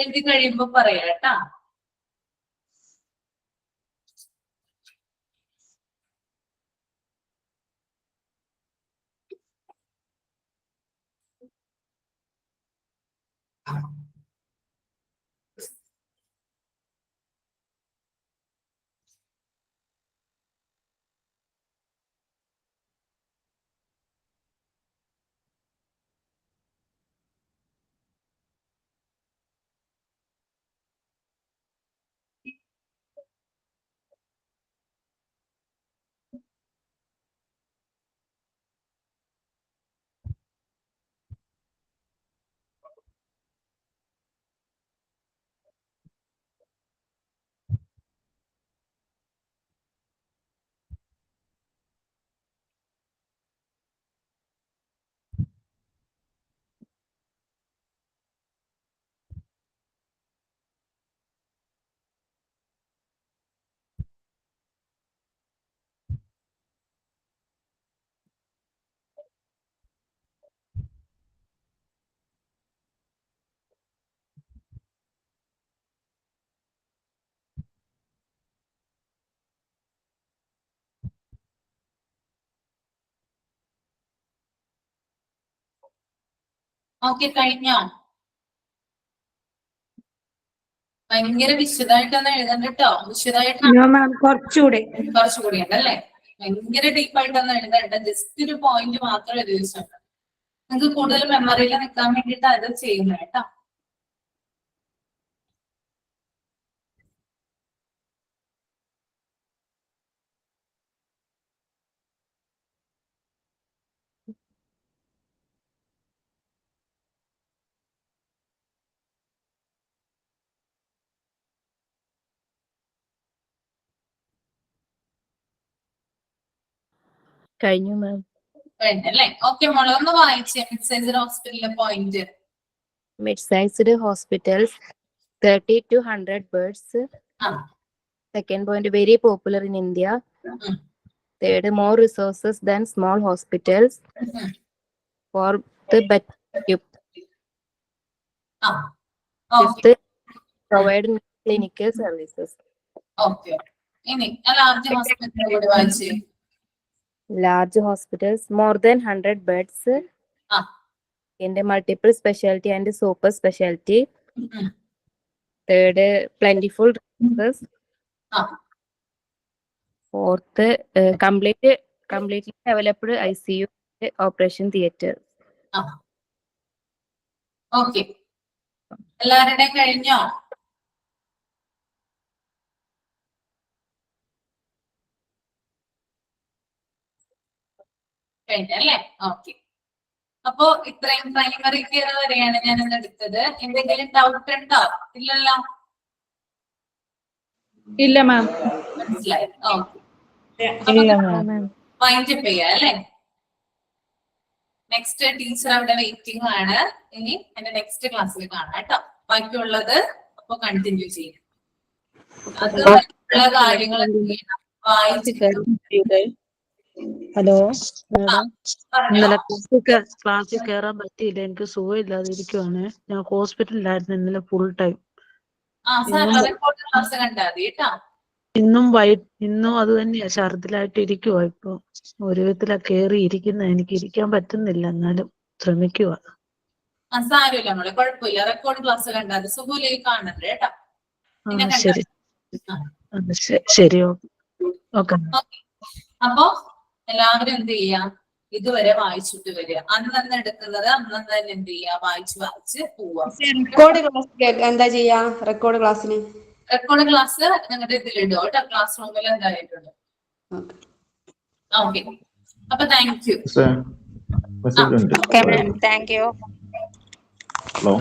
എഴുതി കഴിയുമ്പോ പറയാം കേട്ടാ. ഓക്കെ, കഴിഞ്ഞോ? ഭയങ്കര വിശദമായിട്ടൊന്നും എഴുതണ്ട കേട്ടോ. വിശദമായിട്ട് കുറച്ചുകൂടെ ഉണ്ടല്ലേ, ഭയങ്കര ഡീപ്പായിട്ടൊന്നും എഴുതണ്ട, ജസ്റ്റ് ഒരു പോയിന്റ് മാത്രം എഴുതി വെച്ചിട്ടുണ്ട്. നിങ്ങൾക്ക് കൂടുതൽ മെമ്മറിയിൽ നിൽക്കാൻ വേണ്ടിയിട്ട് അത് ചെയ്യുന്നത് കേട്ടോ. കഴിഞ്ഞു മാം. വേണ്ടല്ലേ? ഓക്കെ മോളെ, ഒന്ന് വായിച്ചേ മിഡ് സൈസ് ഹോസ്പിറ്റലിലെ point. Mid-sized hospitals, 30 to 100 beds. Second point, very popular in India. Third, more resources than small hospitals. Fourth, better equipped. Fifth, provide clinical services. Okay, ഇനി ലാർജ് ഹോസ്പിറ്റൽ വായിച്ചേ. Large hospitals, more than 100 beds. In the multiple specialty and super specialty. Third, plentiful resources. Fourth, completely developed ICU operation theatre. Okay, എല്ലാവരുടെയും കഴിഞ്ഞോ? കഴിഞ്ഞല്ലേ? ഓക്കെ, അപ്പോ ഇത്രയും പ്രൈമറി കെയർ വരെയാണ് ഞാൻ ഇന്ന് എടുത്തത്. എന്തെങ്കിലും ഡൗട്ട് ഉണ്ടോ? ഇല്ലല്ലോ? ഇല്ല മാം. മനസ്സിലായി? ഓക്കെ, വൈൻഡ് അപ്പ് ചെയ്യാം അല്ലേ? നെക്സ്റ്റ് ടീച്ചർ അവിടെ വെയിറ്റിംഗ് ആണ്. ഇനി എന്റെ നെക്സ്റ്റ് ക്ലാസ്സിൽ കാണാം കേട്ടോ. ബാക്കിയുള്ളത് അപ്പൊ കണ്ടിന്യൂ ചെയ്യും. അത് ഉള്ള കാര്യങ്ങൾ വായിച്ചിട്ട് ഹലോ ആ, മാഡം, പറഞ്ഞോ. ഇന്നലെ ക്ലാസ്സിൽ കയറാൻ പറ്റിയില്ല. എനിക്ക് സുഖമില്ലാതെ ഇരിക്കുവാണ്. ഞാൻ ഹോസ്പിറ്റലിലായിരുന്നു ഇന്നലെ ഫുൾ ടൈം. റെക്കോർഡ് ക്ലാസ് കണ്ടാ മതി കേട്ടാ. ഇന്നും അത് തന്നെയാ, ഛർദിലായിട്ട് ഇരിക്കുവാ. ഇപ്പൊ ഒരു വിധത്തിലാ കേറി ഇരിക്കുന്ന. എനിക്ക് ഇരിക്കാൻ പറ്റുന്നില്ല, എന്നാലും ശ്രമിക്കുവാ. സാരമില്ല മോളെ, കുഴപ്പമില്ല. റെക്കോർഡ് ക്ലാസ് കണ്ടാ മതി. സുഖമില്ലെങ്കിൽ കാണണ്ട കേട്ടാ. പിന്നെ കണ്ടാ ശരി മതി. ശരി ഓക്കെ. ഓക്കെ. അപ്പൊ എല്ലാവരും എന്ത് ചെയ്യാം, ഇതുവരെ വായിച്ചിട്ട് വരിക. അന്ന് എടുക്കുന്നത് അന്ന് തന്നെ എന്ത് ചെയ്യാ, വായിച്ച് പോവാ. റെക്കോർഡ് ക്ലാസ് എന്താ ചെയ്യാ? റെക്കോർഡ് ക്ലാസ്സിന് റെക്കോർഡ് ക്ലാസ് നിങ്ങളുടെ ഇതിലിടും കേട്ടോ, ക്ലാസ് റൂമിൽ എന്തായിട്ടുണ്ട്. ഓക്കെ. അപ്പൊ thank you. Thank you. Hello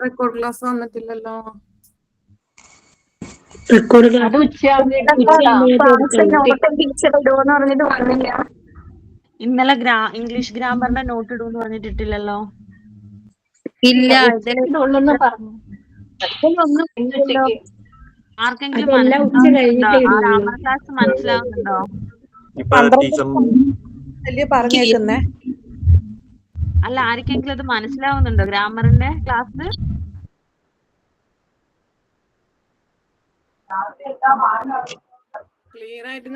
record class വന്നിട്ടില്ലല്ലോ. അത് ഇന്നലെ ഇംഗ്ലീഷ് ഗ്രാമറിന്റെ നോട്ട് ഇടുമെന്ന് പറഞ്ഞിട്ടില്ലല്ലോ. ഇല്ല, ആർക്കെങ്കിലും മനസ്സിലാവുന്നുണ്ടോ? ഗ്രാമർ ക്ലാസ് മനസ്സിലാവുന്നുണ്ടോ? പറഞ്ഞേക്കുന്നേ. അല്ല, ആർക്കെങ്കിലും അത് മനസ്സിലാവുന്നുണ്ടോ ഗ്രാമറിന്റെ ക്ലാസ്? ക്ലിയർ ആയിട്ട്